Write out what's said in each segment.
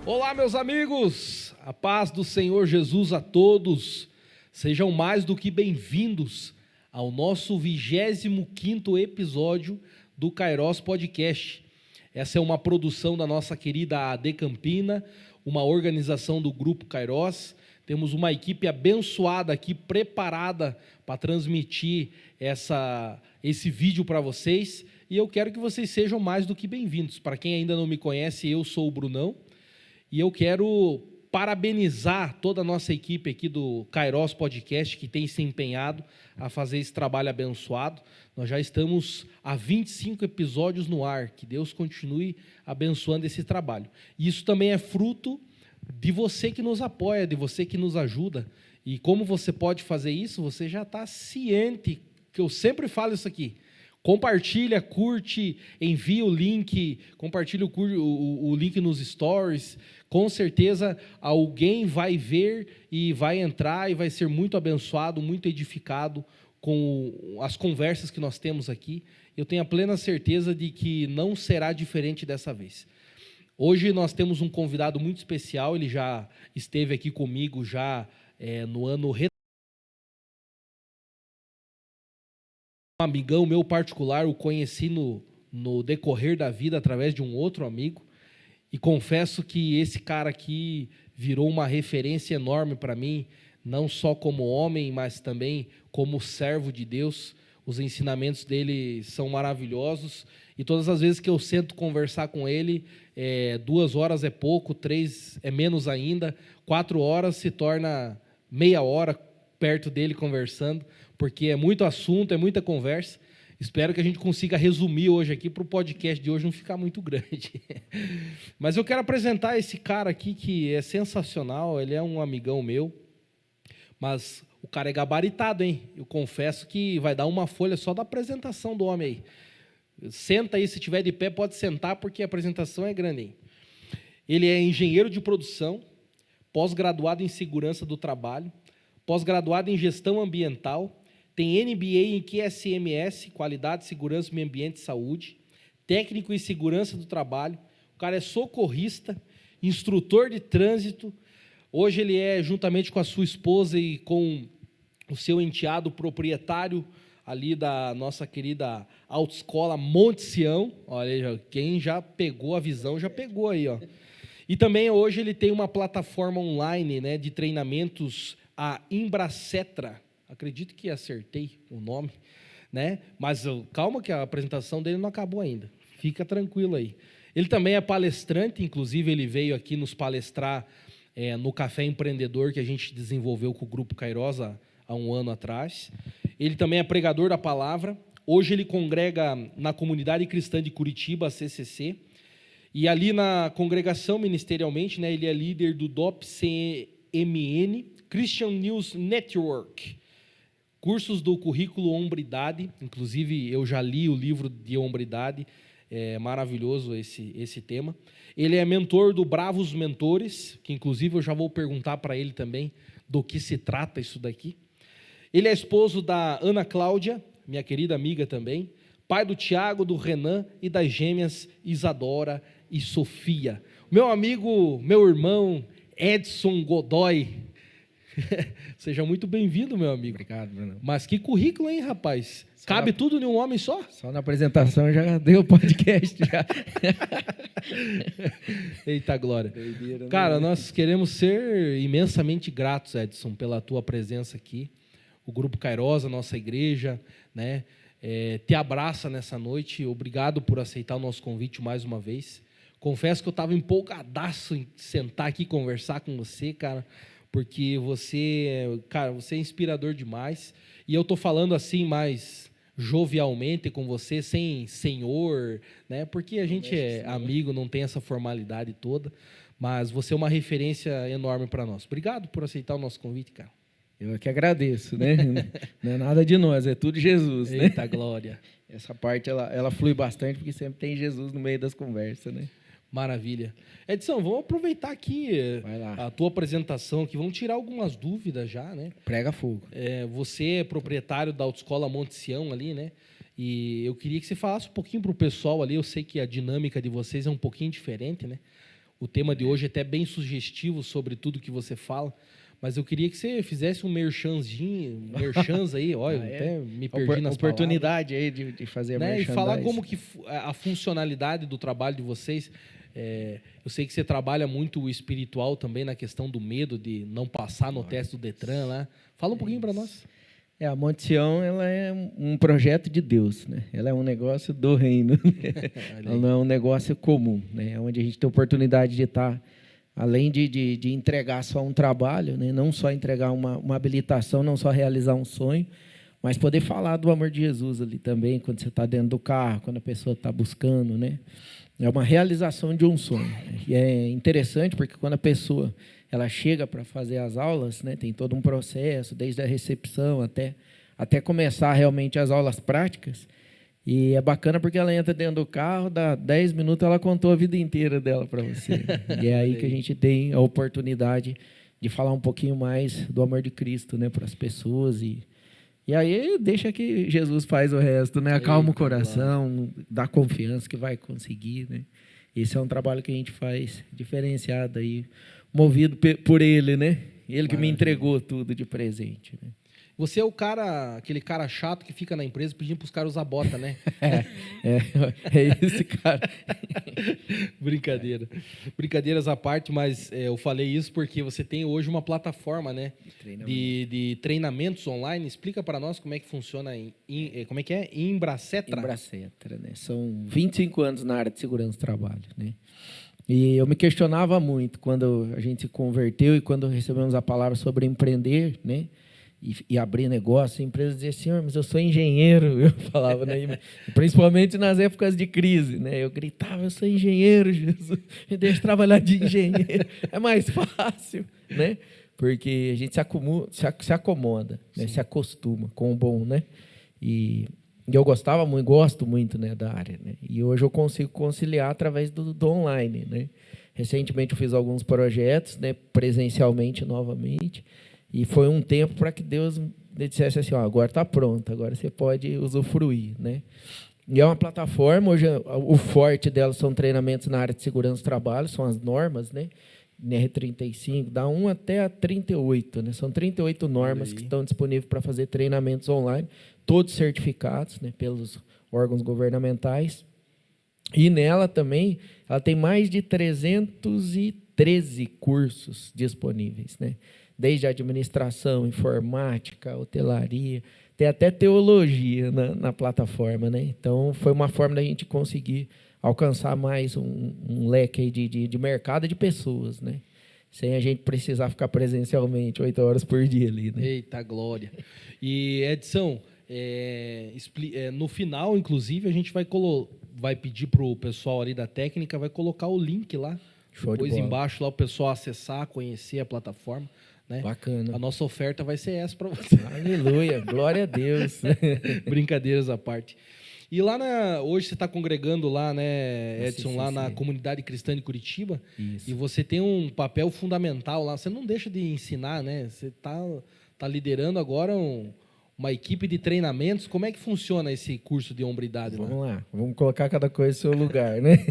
Olá, meus amigos, a paz do Senhor Jesus a todos, sejam mais do que bem-vindos ao nosso 25º episódio do Kairos Podcast. Essa é uma produção da nossa querida AD Campina, uma organização do Grupo Kairos. Temos uma equipe abençoada aqui, preparada para transmitir esse vídeo para vocês, e eu quero que vocês sejam mais do que bem-vindos. Para quem ainda não me conhece, eu sou o Brunão, e eu quero parabenizar toda a nossa equipe aqui do Kairos Podcast, que tem se empenhado a fazer esse trabalho abençoado. Nós já estamos há 25 episódios no ar, que Deus continue abençoando esse trabalho. E isso também é fruto de você que nos apoia, de você que nos ajuda. E como você pode fazer isso, você já está ciente, que eu sempre falo isso aqui. Compartilha, curte, envia o link, compartilha o link nos stories. Com certeza alguém vai ver e vai entrar e vai ser muito abençoado, muito edificado com as conversas que nós temos aqui. Eu tenho a plena certeza de que não será diferente dessa vez. Hoje nós temos um convidado muito especial, ele já esteve aqui comigo no ano retrasado. Um amigão meu particular, o conheci no decorrer da vida através de um outro amigo, e confesso que esse cara aqui virou uma referência enorme para mim, não só como homem, mas também como servo de Deus. Os ensinamentos dele são maravilhosos, e todas as vezes que eu sento conversar com ele, 2 horas é pouco, 3 é menos ainda, 4 horas se torna meia hora perto dele conversando, porque é muito assunto, é muita conversa. Espero que a gente consiga resumir hoje aqui para o podcast de hoje não ficar muito grande. Mas eu quero apresentar esse cara aqui que é sensacional, ele é um amigão meu, mas o cara é gabaritado, hein? Eu confesso que vai dar uma folha só da apresentação do homem aí. Senta aí, se tiver de pé pode sentar, porque a apresentação é grande, hein? Ele é engenheiro de produção, pós-graduado em segurança do trabalho, pós-graduado em gestão ambiental, tem MBA em QSMS, qualidade, segurança, meio ambiente e saúde, técnico em segurança do trabalho, o cara é socorrista, instrutor de trânsito. Hoje ele é, juntamente com a sua esposa e com o seu enteado, proprietário ali da nossa querida autoescola Monte Sião. Olha, quem já pegou a visão, já pegou aí, ó. E também hoje ele tem uma plataforma online, né, de treinamentos, a Imbracetra. Acredito que acertei o nome, né? Mas calma que a apresentação dele não acabou ainda. Fica tranquilo aí. Ele também é palestrante, inclusive ele veio aqui nos palestrar no Café Empreendedor que a gente desenvolveu com o Grupo Kairos há 1 ano atrás. Ele também é pregador da palavra. Hoje ele congrega na Comunidade Cristã de Curitiba, a CCC. E ali na congregação, ministerialmente, né, ele é líder do DOP-CMN, Christian News Network. Cursos do currículo Hombridade, inclusive eu já li o livro de Hombridade, é maravilhoso esse tema. Ele é mentor do Bravos Mentores, que inclusive eu já vou perguntar para ele também do que se trata isso daqui. Ele é esposo da Ana Cláudia, minha querida amiga também, pai do Tiago, do Renan e das gêmeas Isadora e Sofia. Meu amigo, meu irmão Edson Godoy. Seja muito bem-vindo, meu amigo. Obrigado, Bruno. Mas que currículo, hein, rapaz? Cabe tudo em um homem só? Só na apresentação já deu o podcast. Já. Eita glória. Doideira, cara, né? nós queremos ser imensamente gratos, Edson, pela tua presença aqui. O Grupo Kairos, a nossa igreja, né, te abraça nessa noite. Obrigado por aceitar o nosso convite mais uma vez. Confesso que eu estava empolgadaço em sentar aqui e conversar com você, cara, porque você é inspirador demais, e eu estou falando assim mais jovialmente com você, sem senhor, né? Porque a gente é amigo, não tem essa formalidade toda, mas você é uma referência enorme para nós. Obrigado por aceitar o nosso convite, cara. Eu que agradeço, né? Não é nada de nós, é tudo Jesus, né? Eita glória. Essa parte, ela flui bastante, porque sempre tem Jesus no meio das conversas, né? Maravilha. Edson, vamos aproveitar aqui a tua apresentação, aqui, vamos tirar algumas dúvidas já, né? Prega fogo. Você é proprietário da Autoescola Monte Sião ali, né? E eu queria que você falasse um pouquinho para o pessoal ali, eu sei que a dinâmica de vocês é um pouquinho diferente, né? o tema de hoje é até bem sugestivo sobre tudo que você fala, mas eu queria que você fizesse um merchans aí, olha, até me perdi nas oportunidade palavras, aí de fazer a merchandising. E falar como que a funcionalidade do trabalho de vocês. Eu sei que você trabalha muito o espiritual também na questão do medo de não passar no teste do Detran lá. Fala um pouquinho para nós. A Monte Sião, ela é um projeto de Deus, né? Ela é um negócio do reino, né? Ela não é um negócio comum, né? Onde a gente tem a oportunidade de estar, além de entregar só um trabalho, né? Não só entregar uma habilitação, não só realizar um sonho, mas poder falar do amor de Jesus ali também, quando você está dentro do carro, quando a pessoa está buscando, né? É uma realização de um sonho. E é interessante porque quando a pessoa ela chega para fazer as aulas, né, tem todo um processo, desde a recepção até começar realmente as aulas práticas. E é bacana porque ela entra dentro do carro, dá 10 minutos, ela contou a vida inteira dela para você. E é aí que a gente tem a oportunidade de falar um pouquinho mais do amor de Cristo, né, para as pessoas. E aí deixa que Jesus faz o resto, né? Acalma o coração, dá confiança que vai conseguir, né? Esse é um trabalho que a gente faz diferenciado aí, movido por Ele, né? Ele que me entregou tudo de presente, né? Você é aquele cara chato que fica na empresa pedindo para os caras usar bota, né? É esse cara. Brincadeira. Brincadeiras à parte, mas eu falei isso porque você tem hoje uma plataforma, né? De treinamentos online. Explica para nós como é que funciona como é que é? Embracetra? Embracetra, né? São 25 anos na área de segurança do trabalho, né? E eu me questionava muito quando a gente se converteu e quando recebemos a palavra sobre empreender, né? E abrir negócio, a empresa dizia, senhor, mas eu sou engenheiro, eu falava, né? Principalmente nas épocas de crise, né? Eu gritava, eu sou engenheiro, Jesus, me deixa trabalhar de engenheiro, é mais fácil, né? Porque a gente se acomoda, né? Se acostuma com o bom, né? E eu gosto muito, né, da área, né? E hoje eu consigo conciliar através do online, né? Recentemente eu fiz alguns projetos, né, presencialmente novamente. E foi um tempo para que Deus dissesse assim, agora está pronto, agora você pode usufruir, né? E é uma plataforma, hoje o forte dela são treinamentos na área de segurança do trabalho, são as normas, né? NR35, da 1 até a 38, né? São 38 normas que estão disponíveis para fazer treinamentos online, todos certificados, né, pelos órgãos governamentais. E nela também, ela tem mais de 313 cursos disponíveis, né? Desde administração, informática, hotelaria, tem até teologia na plataforma, né? Então, foi uma forma da gente conseguir alcançar mais um leque aí de mercado de pessoas, né? Sem a gente precisar ficar presencialmente 8 horas por dia ali, né? Eita, glória! E, Edson, no final, inclusive, a gente vai pedir para o pessoal ali da técnica, vai colocar o link lá, depois embaixo, lá o pessoal acessar, conhecer a plataforma. Né? Bacana. A nossa oferta vai ser essa para você. Aleluia, glória a Deus. Brincadeiras à parte. E lá hoje você está congregando lá, né, Edson, lá na Comunidade Cristã de Curitiba. Isso. E você tem um papel fundamental lá. Você não deixa de ensinar, né? Você tá liderando agora uma equipe de treinamentos. Como é que funciona esse curso de hombridade lá? Vamos lá, vamos colocar cada coisa no seu lugar, né?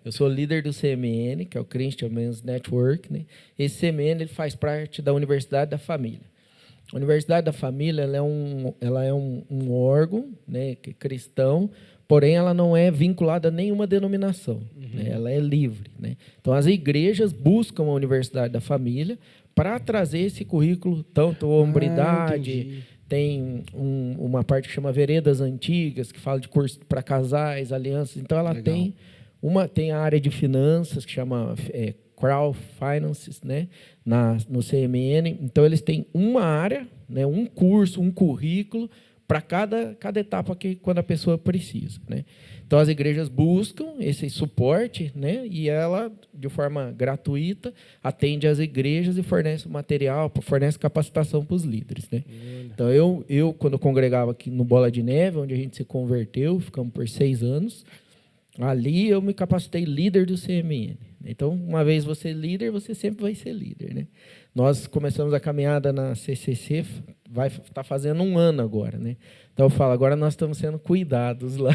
Eu sou líder do CMN, que é o Christian Men's Network, né? Esse CMN ele faz parte da Universidade da Família. A Universidade da Família ela é um órgão, né, cristão, porém ela não é vinculada a nenhuma denominação, né? Ela é livre, né? Então as igrejas buscam a Universidade da Família para trazer esse currículo, tanto hombridade. Tem uma parte que chama Veredas Antigas, que fala de curso para casais, alianças. Então, ela tem a área de finanças, que chama Crowd Finances, né, no CMN. Então, eles têm uma área, né, um curso, um currículo, para cada etapa quando a pessoa precisa, né? Então, as igrejas buscam esse suporte, né? E ela, de forma gratuita, atende às igrejas e fornece material, fornece capacitação para os líderes, né? Então, eu, quando congregava aqui no Bola de Neve, onde a gente se converteu, ficamos por 6 anos, ali eu me capacitei líder do CMN. Então, uma vez você é líder, você sempre vai ser líder, né? Nós começamos a caminhada na CCC, vai estar fazendo 1 ano agora, né? Então, eu falo, agora nós estamos sendo cuidados lá.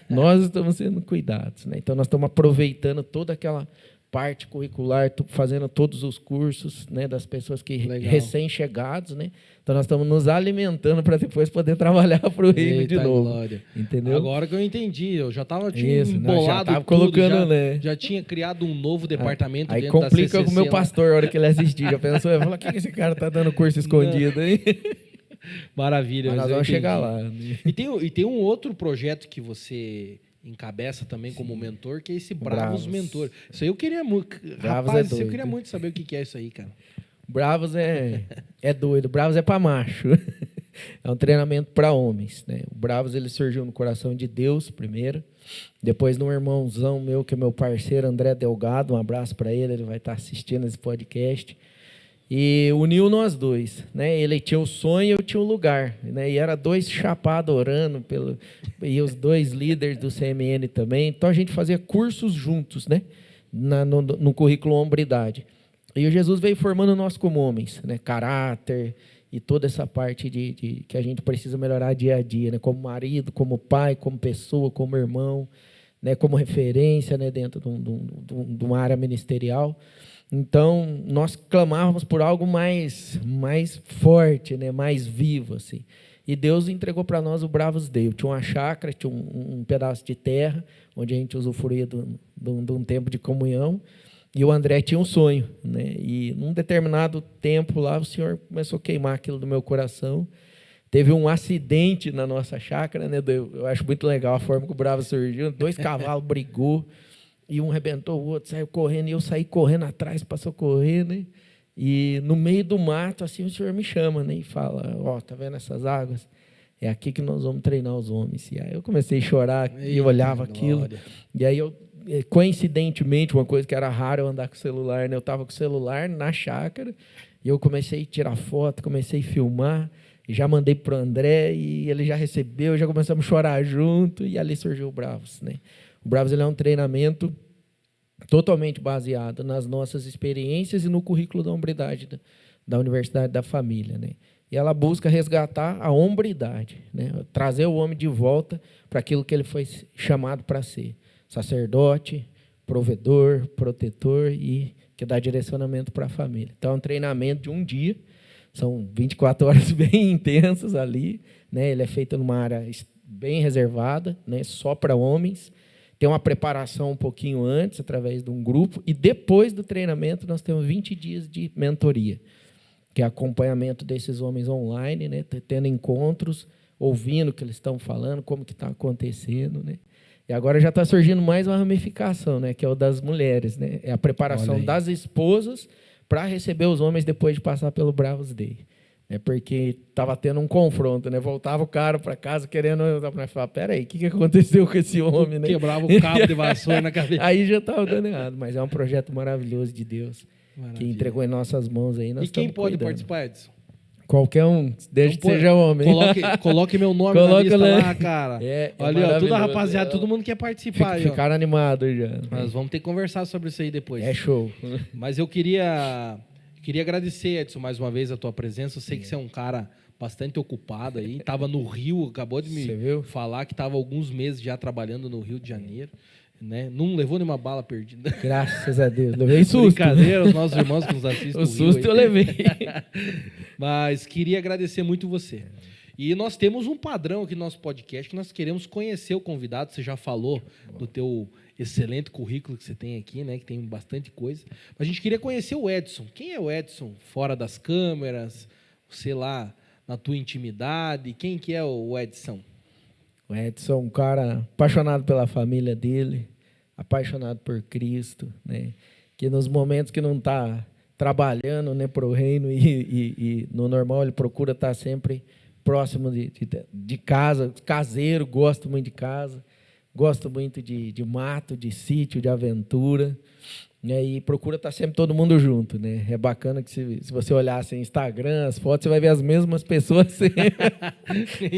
Nós estamos sendo cuidados, né? Então, nós estamos aproveitando toda aquela parte curricular, fazendo todos os cursos, né, das pessoas que recém-chegados, né? Então nós estamos nos alimentando para depois poder trabalhar para o reino de novo. Glória. Entendeu? Agora que eu entendi, eu já estava embolado, já tava colocando, já tinha criado um novo departamento aí dentro da CCC. Aí complica com o meu pastor, a hora que ele assistir, já pensou, eu falo, o que esse cara tá dando curso escondido aí? Maravilha. Mas nós vamos chegar lá. Né? E tem um outro projeto que você encabeça também como mentor, que é esse Bravos Mentor. Isso aí eu queria muito. Rapaz, eu queria muito saber o que é isso aí, cara. Bravos é doido. Bravos é para macho. É um treinamento para homens. Né? O Bravos ele surgiu no coração de Deus primeiro. Depois num irmãozão meu, que é meu parceiro, André Delgado. Um abraço para ele. Ele vai estar assistindo esse podcast. E uniu nós dois, né? Ele tinha o sonho, eu tinha o lugar, né? E era dois chapados orando e os dois líderes do CMN também. Então a gente fazia cursos juntos, né? No currículo Hombridade. E o Jesus veio formando nós como homens, né? Caráter e toda essa parte de que a gente precisa melhorar dia a dia, né? Como marido, como pai, como pessoa, como irmão, né? Como referência, né? Dentro de uma área ministerial. Então, nós clamávamos por algo mais forte, né? Mais vivo. Assim. E Deus entregou para nós o Bravos Day. Tinha uma chácara, tinha um pedaço de terra, onde a gente usufruía de um tempo de comunhão. E o André tinha um sonho. Né? E, num determinado tempo lá, o Senhor começou a queimar aquilo do meu coração. Teve um acidente na nossa chácara. Né? Eu acho muito legal a forma que o Bravo surgiu. 2 cavalos brigou. E um arrebentou o outro, saiu correndo, e eu saí correndo atrás para socorrer, né? E no meio do mato, assim, o Senhor me chama, né? E fala, ó, tá vendo essas águas? É aqui que nós vamos treinar os homens. E aí eu comecei a chorar e olhava aquilo. E aí eu, coincidentemente, uma coisa que era rara eu andar com o celular, né? Eu estava com o celular na chácara, e eu comecei a tirar foto, comecei a filmar, e já mandei para o André, e ele já recebeu, já começamos a chorar junto, e ali surgiu o Bravos, né? O Bravos ele é um treinamento totalmente baseado nas nossas experiências e no currículo da hombridade da Universidade da Família. Né? E ela busca resgatar a hombridade, né? Trazer o homem de volta para aquilo que ele foi chamado para ser. Sacerdote, provedor, protetor e que dá direcionamento para a família. Então, é um treinamento de um dia, são 24 horas bem intensas ali. Né? Ele é feito numa área bem reservada, né? Só para homens. Tem uma preparação um pouquinho antes, através de um grupo, e depois do treinamento nós temos 20 dias de mentoria, que é acompanhamento desses homens online, né, tendo encontros, ouvindo o que eles estão falando, como que está acontecendo. Né. E agora já está surgindo mais uma ramificação, né, que é o das mulheres. Né, é a preparação das esposas para receber os homens depois de passar pelo Bravos Day. É porque estava tendo um confronto, né? Voltava o cara para casa querendo... Eu falava, peraí, o que aconteceu com esse homem? Né? Quebrava o cabo de vassoura na cabeça. Aí já estava dando errado, mas é um projeto maravilhoso de Deus, que entregou em nossas mãos aí. E quem pode participar, Edson? Qualquer um, desde que seja homem. Coloque meu nome na lista lá, cara. Olha, ó, toda a rapaziada, todo mundo quer participar. Ficaram animados já. Nós vamos ter que conversar sobre isso aí depois. É show. Mas eu queria agradecer, Edson, mais uma vez a tua presença. Eu sei que você é um cara bastante ocupado aí. Estava no Rio, acabou de me falar que estava alguns meses já trabalhando no Rio de Janeiro. Né? Não levou nenhuma bala perdida. Graças a Deus. Levei susto. Brincadeira, os nossos irmãos que nos assistem. O susto eu levei. Mas queria agradecer muito você. E nós temos um padrão aqui no nosso podcast que nós queremos conhecer o convidado. Você já falou do teu excelente currículo que você tem aqui, né? Que tem bastante coisa. Mas a gente queria conhecer o Edson. Quem é o Edson fora das câmeras? Sei lá, na tua intimidade. Quem que é o Edson? O Edson é um cara apaixonado pela família dele, apaixonado por Cristo, né? Que nos momentos que não está trabalhando, né, para o reino e no normal ele procura estar sempre próximo de casa, caseiro, gosto muito de casa, gosto muito de mato, de sítio, de aventura, né, e procura estar sempre todo mundo junto. Né? É bacana que se você olhar assim, Instagram, as fotos, você vai ver as mesmas pessoas.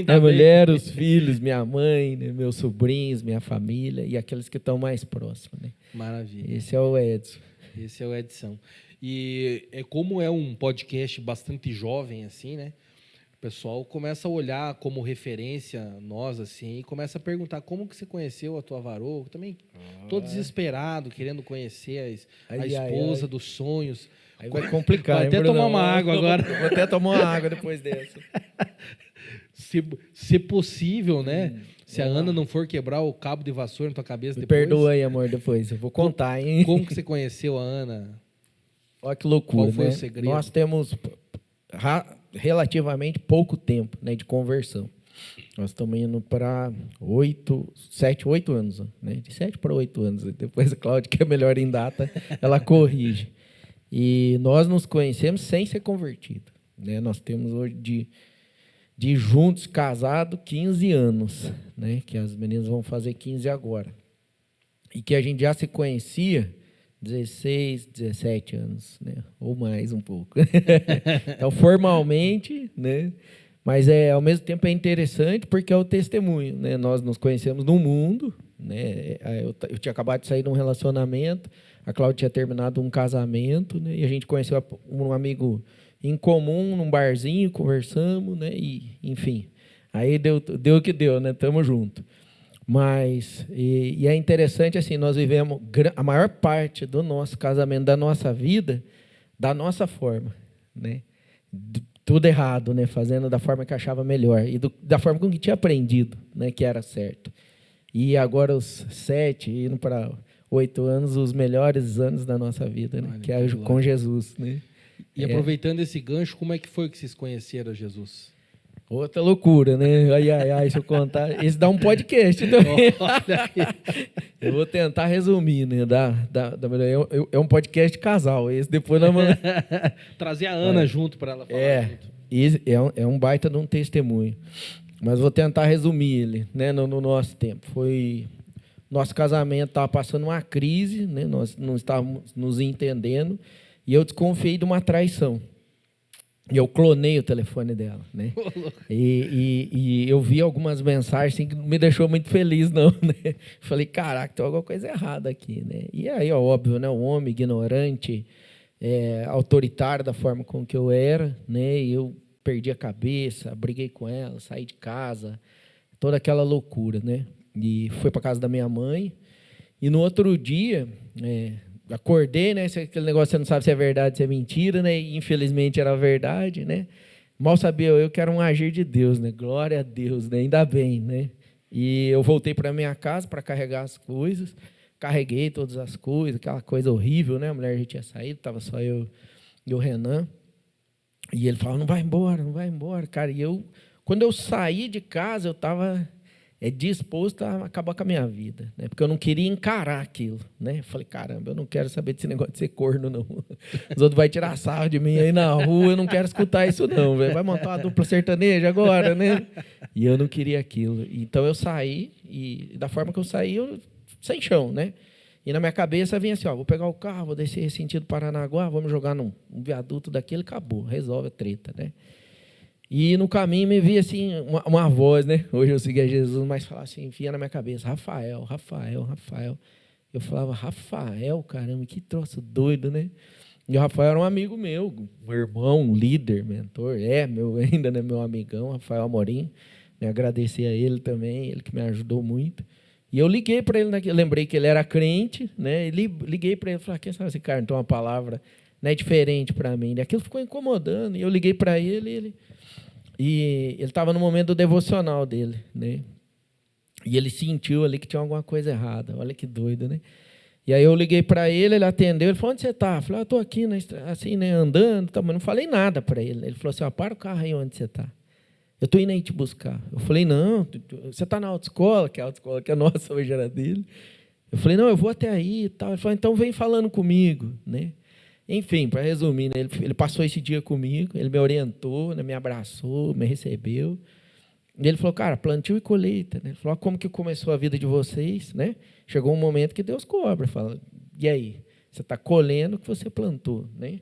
A mulher, os filhos, minha mãe, né, meus sobrinhos, minha família e aqueles que estão mais próximos. Né? Maravilha. Esse é o Edson. Esse é o Edson. E como é um podcast bastante jovem, assim, né? O pessoal começa a olhar como referência nós, assim, e começa a perguntar como que você conheceu a tua varoa. Também tô desesperado, querendo conhecer a esposa dos sonhos. Aí vai complicar, vai hein, até Brunão? tomar uma água agora. Vou até tomar uma água depois dessa. Se possível, né? Se a Ana não for quebrar o cabo de vassoura na tua cabeça Me depois. perdoa aí, amor, depois. Eu vou contar, hein? Como que você conheceu a Ana? Olha que loucura, Qual foi né? o segredo? Nós temos relativamente pouco tempo, né, de conversão. Nós estamos indo para 7, 8 anos, né? De 7 para 8 anos. Depois a Cláudia, que é melhor em data, ela corrige. E nós nos conhecemos sem ser convertido, né? Nós temos hoje de juntos, casado, 15 anos, né? Que as meninas vão fazer 15 agora. E que a gente já se conhecia 16, 17 anos, né? Ou mais um pouco. Então, formalmente, né? Mas ao mesmo tempo é interessante porque é o testemunho, né? Nós nos conhecemos no mundo, né? Eu tinha acabado de sair de um relacionamento, a Cláudia tinha terminado um casamento, né? E a gente conheceu um amigo em comum, num barzinho, conversamos, né? E, enfim, aí deu o que deu, né? Tamo junto. Mas, e é interessante, assim, nós vivemos a maior parte do nosso casamento, da nossa vida, da nossa forma, né? Tudo errado, né? Fazendo da forma que achava melhor e da forma com que tinha aprendido, né? Que era certo. E agora os 7, indo para 8 anos, os melhores anos da nossa vida, né? Que é com Jesus, né? E aproveitando esse gancho, como é que foi que vocês conheceram Jesus? Outra loucura, né? Ai, se eu contar. Esse dá um podcast também. Eu vou tentar resumir, né? É um podcast de casal. Esse depois nós vamos... Trazer a Ana junto para ela falar junto. Esse é um baita de um testemunho. Mas vou tentar resumir ele, né? No nosso tempo. Nosso casamento estava passando uma crise, né? Nós não estávamos nos entendendo. E eu desconfiei de uma traição. E eu clonei o telefone dela, né? E eu vi algumas mensagens assim, que não me deixou muito feliz, não, né? Falei, caraca, tem alguma coisa errada aqui, né? E aí, óbvio, né? Um homem ignorante, autoritário da forma com que eu era, né? E eu perdi a cabeça, briguei com ela, saí de casa, toda aquela loucura, né? E fui para casa da minha mãe. E no outro dia... acordei, né? Aquele negócio você não sabe se é verdade, se é mentira, né? E, infelizmente era verdade, né? Mal sabia eu que era um agir de Deus, né? Glória a Deus, né? Ainda bem, né? E eu voltei para minha casa para carregar as coisas, carreguei todas as coisas, aquela coisa horrível, né? A mulher já tinha saído, estava só eu e o Renan. E ele falava, não vai embora, cara. E quando eu saí de casa, eu estava disposto a acabar com a minha vida, né? Porque eu não queria encarar aquilo, né? Eu falei, caramba, eu não quero saber desse negócio de ser corno, não. Os outros vão tirar sarro de mim aí na rua, eu não quero escutar isso, não, véio. Vai montar uma dupla sertaneja agora, né? E eu não queria aquilo. Então eu saí, e da forma que eu saí, sem chão, né? E na minha cabeça vinha assim, vou pegar o carro, vou descer sentido Paranaguá, vamos jogar num viaduto daquele, acabou, resolve a treta, né? E no caminho me via assim, uma voz, né? Hoje eu segui a Jesus, mas falava assim, vinha na minha cabeça, Rafael. Eu falava, Rafael, caramba, que troço doido, né? E o Rafael era um amigo meu, um irmão, um líder, mentor, ainda, né, meu amigão, Rafael Amorim. Me agradecer a ele também, ele que me ajudou muito. E eu liguei para ele, lembrei que ele era crente, né? E liguei para ele, falei, quem sabe esse cara não tem uma palavra, né, diferente para mim. E aquilo ficou incomodando, e eu liguei para ele, e ele estava no momento do devocional dele, né? E ele sentiu ali que tinha alguma coisa errada. Olha que doido, né? E aí eu liguei para ele, ele atendeu, ele falou, onde você está? Eu falei, estou aqui, assim, né, andando, mas não falei nada para ele. Ele falou assim, para o carro aí onde você está. Eu estou indo aí te buscar. Eu falei, não, você está na autoescola, que é a nossa, hoje era dele. Eu falei, não, eu vou até aí e tal. Ele falou, então vem falando comigo, né? Enfim, para resumir, né, ele passou esse dia comigo, ele me orientou, né, me abraçou, me recebeu. E ele falou, cara, plantio e colheita. Né? Ele falou, como que começou a vida de vocês? Né? Chegou um momento que Deus cobra. Fala, e aí? Você está colhendo o que você plantou. Né?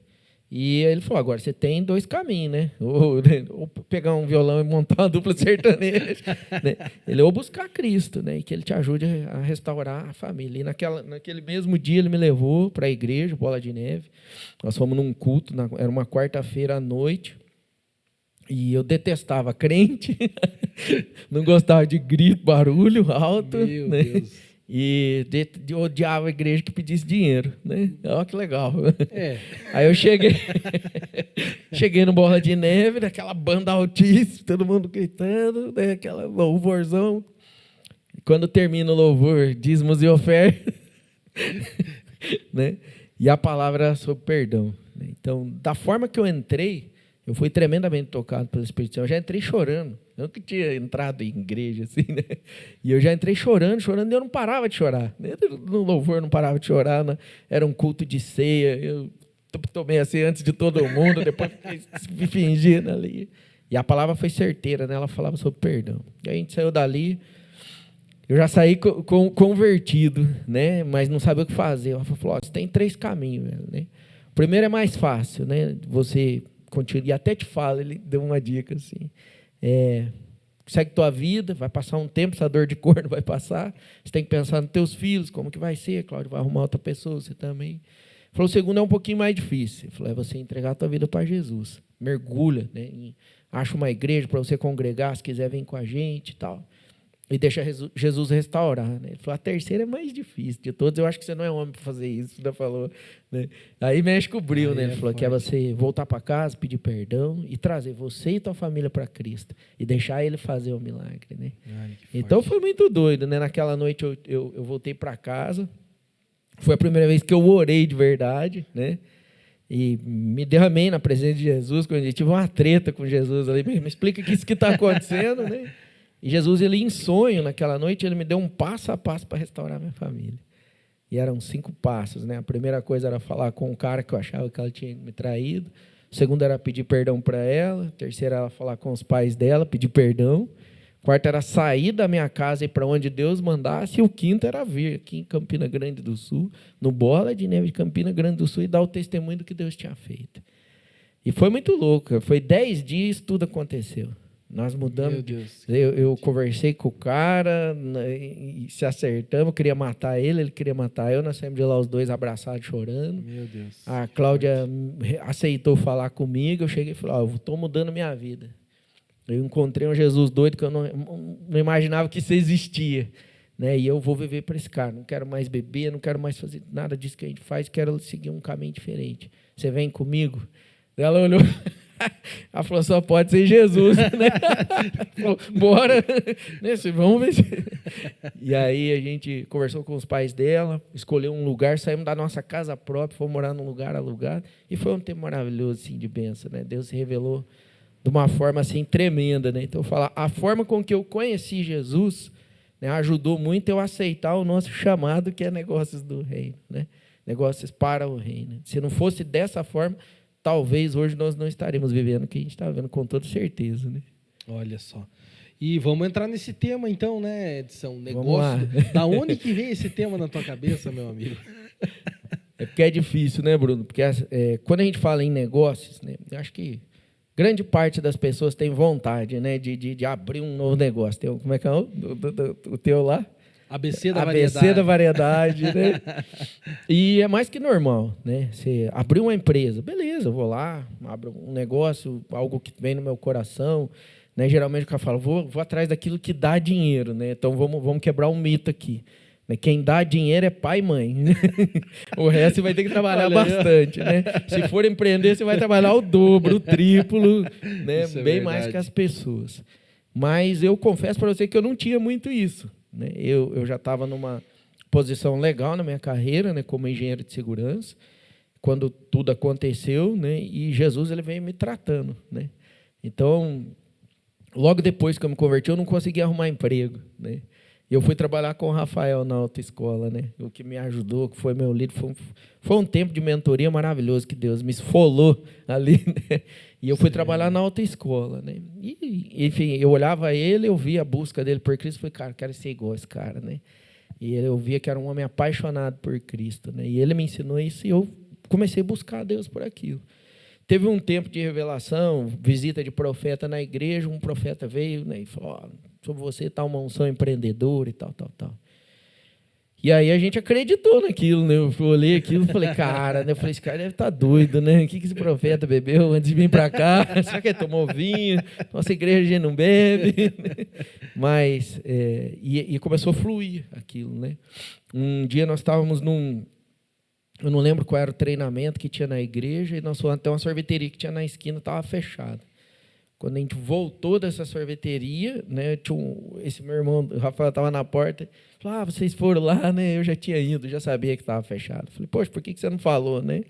E aí ele falou, agora você tem 2 caminhos. Né? Ou pegar um violão e montar uma dupla sertaneja. Né? Ele ou buscar Cristo, né? E que ele te ajude a restaurar a família. E naquele mesmo dia ele me levou para a igreja, Bola de Neve. Nós fomos num culto, era uma quarta-feira à noite. E eu detestava crente, não gostava de grito, barulho alto, Meu né? Deus. E odiava a igreja que pedisse dinheiro, né? Olha que legal. É. Aí eu cheguei no Bola de Neve, naquela banda altíssima, todo mundo gritando, né? Aquela louvorzão. Quando termina o louvor, dízimos e ofertas, né? E a palavra era sobre perdão, né? Então, da forma que eu entrei, eu fui tremendamente tocado pelo Espírito Santo. Eu já entrei chorando. Eu nunca tinha entrado em igreja assim, né? E eu já entrei chorando, e eu não parava de chorar. No louvor eu não parava de chorar, né? Era um culto de ceia. Eu tomei assim antes de todo mundo, depois fiquei me fingindo ali. E a palavra foi certeira, né? Ela falava sobre perdão. E a gente saiu dali. Eu já saí convertido, né? Mas não sabia o que fazer. Ela falou: você tem 3 caminhos, né? O primeiro é mais fácil, né? Você continua, e até te falo, ele deu uma dica assim: segue tua vida, vai passar um tempo, essa dor de corno vai passar. Você tem que pensar nos teus filhos, como que vai ser. Cláudio vai arrumar outra pessoa, você também. Ele falou: o segundo é um pouquinho mais difícil. Ele falou: é você entregar a tua vida para Jesus. Mergulha, né? Acha uma igreja para você congregar, se quiser vem com a gente e tal. E deixa Jesus restaurar, né? Ele falou: a terceira é mais difícil de todos. Eu acho que você não é homem para fazer isso. Ainda falou, né? Aí mexe com o brilho, né? Ele falou que é você voltar para casa, pedir perdão e trazer você e tua família para Cristo e deixar Ele fazer o milagre, né? Então foi muito doido, né? Naquela noite eu voltei para casa. Foi a primeira vez que eu orei de verdade, né? E me derramei na presença de Jesus, quando eu tive uma treta com Jesus ali. Me explica que isso que está acontecendo, né? E Jesus, ele em sonho, naquela noite, ele me deu um passo a passo para restaurar minha família. E eram 5 passos, né? A primeira coisa era falar com o cara que eu achava que ela tinha me traído. O segundo era pedir perdão para ela. O terceiro era falar com os pais dela, pedir perdão. O quarto era sair da minha casa e ir para onde Deus mandasse. E o quinto era vir aqui em Campina Grande do Sul, no Bola de Neve de Campina Grande do Sul, e dar o testemunho do que Deus tinha feito. E foi muito louco. Foi 10 dias, tudo aconteceu. Nós mudamos. Eu conversei com o cara, e se acertamos, eu queria matar ele, ele queria matar eu, nós saímos de lá os dois abraçados, chorando. Meu Deus. A Cláudia aceitou falar comigo, eu cheguei e falei: eu estou mudando minha vida. Eu encontrei um Jesus doido que eu não imaginava que isso existia, né? E eu vou viver para esse cara, não quero mais beber, não quero mais fazer nada disso que a gente faz, quero seguir um caminho diferente. Você vem comigo? Ela olhou... Ela falou: só pode ser Jesus, né? Falou: bora, vamos ver. E aí a gente conversou com os pais dela, escolheu um lugar, saímos da nossa casa própria, fomos morar num lugar alugado, e foi um tempo maravilhoso, assim, de bênção, né? Deus se revelou de uma forma assim tremenda, né? Então, a forma com que eu conheci Jesus, né, ajudou muito eu aceitar o nosso chamado, que é negócios do reino, né? Negócios para o reino. Se não fosse dessa forma, talvez hoje nós não estaremos vivendo o que a gente está vivendo, com toda certeza, né? Olha só. E vamos entrar nesse tema, então, né, Edson? Negócio. Da onde que vem esse tema na tua cabeça, meu amigo? É porque é difícil, né, Bruno? Porque quando a gente fala em negócios, né, eu acho que grande parte das pessoas tem vontade, né, de abrir um novo negócio. Como é que é o teu lá? ABC da variedade, né? E é mais que normal, né? Você abriu uma empresa, beleza, eu vou lá, abro um negócio, algo que vem no meu coração, né? Geralmente o cara fala: vou atrás daquilo que dá dinheiro, né? Então vamos quebrar um mito aqui. Quem dá dinheiro é pai e mãe. O resto você vai ter que trabalhar bastante, né? Se for empreender, você vai trabalhar o dobro, o triplo, né? Bem mais que as pessoas. Mas eu confesso para você que eu não tinha muito isso. Eu já estava numa posição legal na minha carreira, né, como engenheiro de segurança, quando tudo aconteceu, né, e Jesus, ele veio me tratando, né? Então, logo depois que eu me converti, eu não consegui arrumar emprego, né? Eu fui trabalhar com o Rafael na autoescola, né? O que me ajudou, que foi meu líder, foi um tempo de mentoria maravilhoso que Deus me esfolou ali, né? E eu fui trabalhar na autoescola, né? E, enfim, eu olhava ele, eu via a busca dele por Cristo, falei: cara, quero ser igual a esse cara, né? E eu via que era um homem apaixonado por Cristo, né? E ele me ensinou isso e eu comecei a buscar a Deus por aquilo. Teve um tempo de revelação, visita de profeta na igreja, um profeta veio, né, e falou: sobre você está uma unção empreendedora e tal, tal, tal. E aí a gente acreditou naquilo, né? Eu olhei aquilo e falei, cara, né? Eu falei, esse cara deve estar doido, né? O que esse profeta bebeu antes de vir para cá? Será que ele tomou vinho? Nossa igreja a gente não bebe. Mas, e começou a fluir aquilo, né? Um dia nós estávamos eu não lembro qual era o treinamento que tinha na igreja, e nós fomos até uma sorveteria que tinha na esquina, estava fechada. Quando a gente voltou dessa sorveteria, né, esse meu irmão, o Rafael, estava na porta, falou, vocês foram lá, né? Eu já tinha ido, já sabia que estava fechado. Falei, poxa, por que você não falou, né?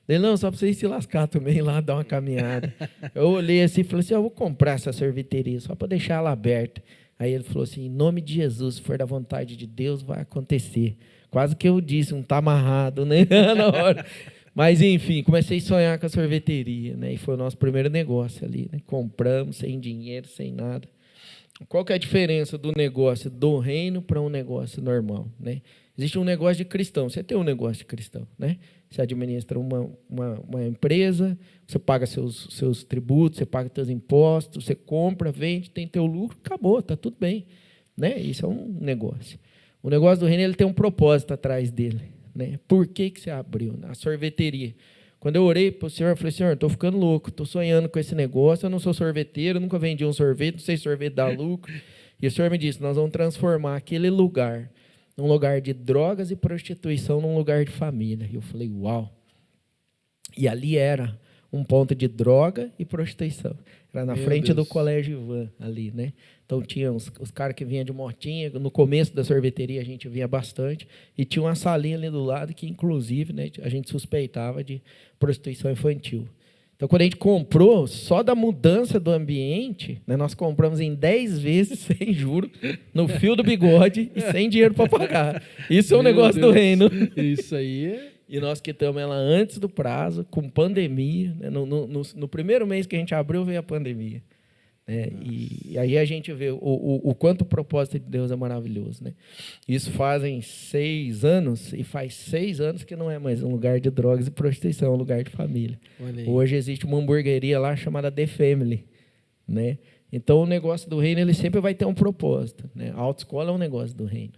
Ele, não, só para vocês se lascar também lá, dar uma caminhada. Eu olhei assim e falei assim, eu vou comprar essa sorveteria, só para deixar ela aberta. Aí ele falou assim, em nome de Jesus, se for da vontade de Deus, vai acontecer. Quase que eu disse, não está amarrado, né? Na hora. Mas, enfim, comecei a sonhar com a sorveteria, né? E foi o nosso primeiro negócio ali, né? Compramos sem dinheiro, sem nada. Qual que é a diferença do negócio do reino para um negócio normal, né? Existe um negócio de cristão, você tem um negócio de cristão, né? Você administra uma empresa, você paga seus tributos, você paga seus impostos, você compra, vende, tem teu lucro, acabou, está tudo bem, né? Isso é um negócio. O negócio do reino ele tem um propósito atrás dele, né? Por que você abriu? A sorveteria. Quando eu orei para o Senhor, eu falei, Senhor, estou ficando louco, estou sonhando com esse negócio, eu não sou sorveteiro, nunca vendi um sorvete, não sei se sorvete dá lucro. E o Senhor me disse, nós vamos transformar aquele lugar num lugar de drogas e prostituição, num lugar de família. E eu falei, uau. E ali era um ponto de droga e prostituição. Era na frente do Colégio Ivan, ali, né? Então, tinha os caras que vinham de motinha. No começo da sorveteria, a gente vinha bastante. E tinha uma salinha ali do lado que, inclusive, né, a gente suspeitava de prostituição infantil. Então, quando a gente comprou, só da mudança do ambiente, né, nós compramos em 10 vezes, sem juros, no fio do bigode e sem dinheiro para pagar. Isso é um negócio do reino. Isso aí é... E nós quitamos ela antes do prazo, com pandemia. Né? No primeiro mês que a gente abriu, veio a pandemia. Né? E aí a gente vê o quanto o propósito de Deus é maravilhoso. Né? Isso fazem 6 anos, e faz 6 anos que não é mais um lugar de drogas e prostituição, é um lugar de família. Hoje existe uma hamburgueria lá chamada The Family. Né? Então, o negócio do reino ele sempre vai ter um propósito. Né? A autoescola é um negócio do reino.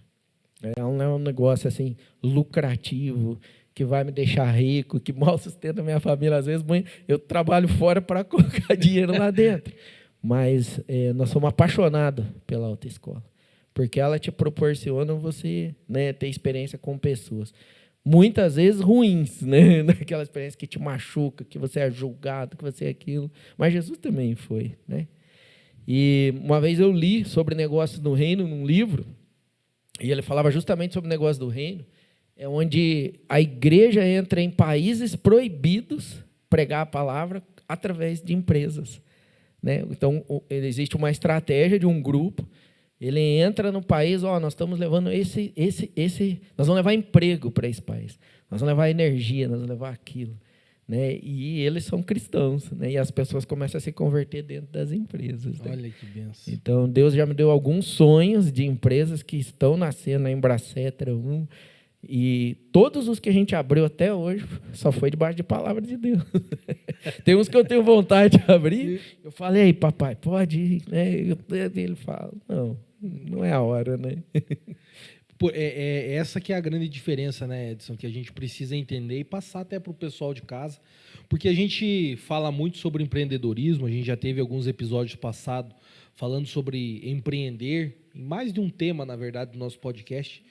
Não é um negócio assim, lucrativo, que vai me deixar rico, que mal sustenta a minha família. Às vezes, eu trabalho fora para colocar dinheiro lá dentro. Mas nós somos apaixonados pela autoescola, porque ela te proporciona você, né, ter experiência com pessoas. Muitas vezes ruins, né? Aquela experiência que te machuca, que você é julgado, que você é aquilo. Mas Jesus também foi. Né? E uma vez eu li sobre negócios do reino num livro, e ele falava justamente sobre o negócio do reino, onde a igreja entra em países proibidos pregar a palavra através de empresas. Né? Então, existe uma estratégia de um grupo, ele entra no país, nós estamos levando nós vamos levar emprego para esse país, nós vamos levar energia, nós vamos levar aquilo. Né? E eles são cristãos, né? E as pessoas começam a se converter dentro das empresas. Né? Olha que benção. Então, Deus já me deu alguns sonhos de empresas que estão nascendo, a Embracetra 1, e todos os que a gente abriu até hoje só foi debaixo de palavra de Deus. Tem uns que eu tenho vontade de abrir, eu falei, papai, pode ir? Né? Ele fala, não é a hora. Né? Essa que é a grande diferença, né, Edson, que a gente precisa entender e passar até para o pessoal de casa, porque a gente fala muito sobre empreendedorismo, a gente já teve alguns episódios passados falando sobre empreender, em mais de um tema, na verdade, do nosso podcast.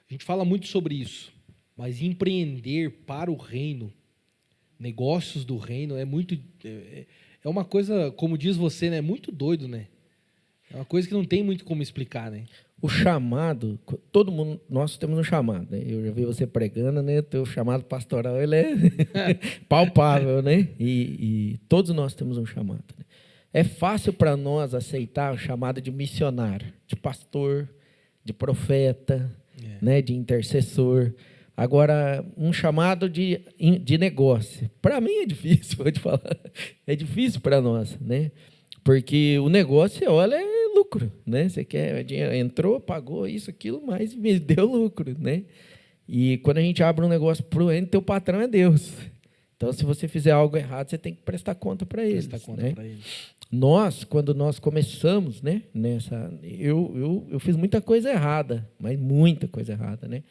A gente fala muito sobre isso, mas empreender para o reino, negócios do reino, é uma coisa, como diz você, né, muito doido, né? É uma coisa que não tem muito como explicar, né? O chamado, todo mundo, nós temos um chamado, né? Eu já vi você pregando, né? O teu chamado pastoral, ele é palpável, né? E todos nós temos um chamado. Né? É fácil para nós aceitar o chamado de missionário, de pastor, de profeta, né? De intercessor. Agora, um chamado de negócio. Para mim é difícil, vou te falar. É difícil para nós, né? Porque o negócio, olha, é lucro, né? Você quer dinheiro, entrou, pagou isso, aquilo, mas me deu lucro, né? E quando a gente abre um negócio para o reino, teu patrão é Deus. Então, se você fizer algo errado, você tem que prestar conta para eles. Prestar conta, né? para eles. Quando nós começamos, né, eu fiz muita coisa errada, mas muita coisa errada, né?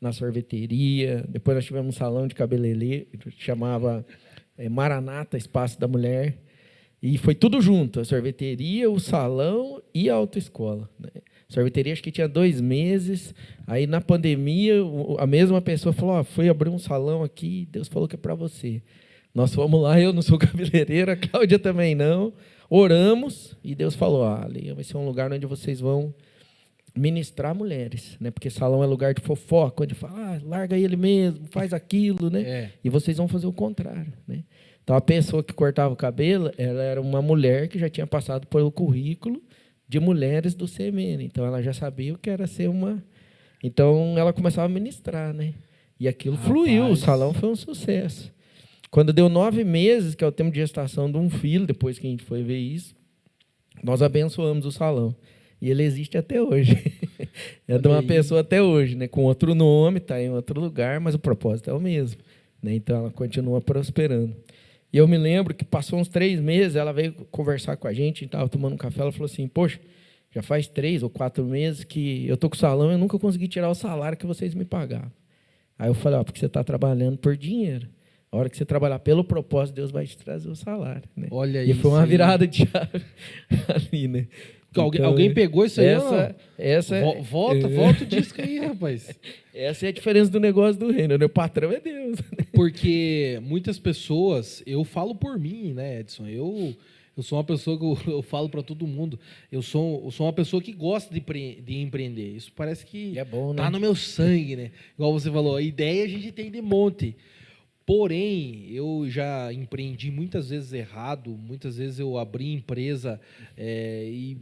Na sorveteria, depois nós tivemos um salão de cabeleireiro, chamava Maranata, Espaço da Mulher, e foi tudo junto, a sorveteria, o salão e a autoescola, né? A sorveteria acho que tinha 2 meses, aí na pandemia a mesma pessoa falou, foi abrir um salão aqui, Deus falou que é para você. Nós fomos lá, eu não sou cabeleireira, a Cláudia também não, oramos, e Deus falou, ali vai ser um lugar onde vocês vão ministrar mulheres, né? Porque salão é lugar de fofoca, onde fala, larga ele mesmo, faz aquilo, né? E vocês vão fazer o contrário, né? Então, a pessoa que cortava o cabelo, ela era uma mulher que já tinha passado pelo currículo de mulheres do CMN. Então, ela já sabia o que era ser uma... Então, ela começava a ministrar, né? E aquilo fluiu, o salão foi um sucesso. Quando deu 9 meses, que é o tempo de gestação de um filho, depois que a gente foi ver isso, nós abençoamos o salão. E ele existe até hoje. É de uma pessoa até hoje, né? Com outro nome, está em outro lugar, mas o propósito é o mesmo, né? Então, ela continua prosperando. E eu me lembro que passou uns 3 meses, ela veio conversar com a gente, estava tomando um café, ela falou assim, poxa, já faz 3 ou 4 meses que eu estou com o salão e eu nunca consegui tirar o salário que vocês me pagavam. Aí eu falei, porque você está trabalhando por dinheiro. A hora que você trabalhar pelo propósito, Deus vai te trazer o salário, né? Olha e isso. Foi uma virada de chave ali, né? Então, alguém pegou isso aí? Volta o disco aí, rapaz. Essa é a diferença do negócio do reino, né? O patrão é Deus. Porque muitas pessoas, eu falo por mim, né, Edson? Eu sou uma pessoa que eu falo para todo mundo. Eu sou uma pessoa que gosta de empreender. Isso parece que é bom, né? Tá no meu sangue, né? Igual você falou, a ideia a gente tem de monte. Porém, eu já empreendi muitas vezes errado, muitas vezes eu abri empresa e,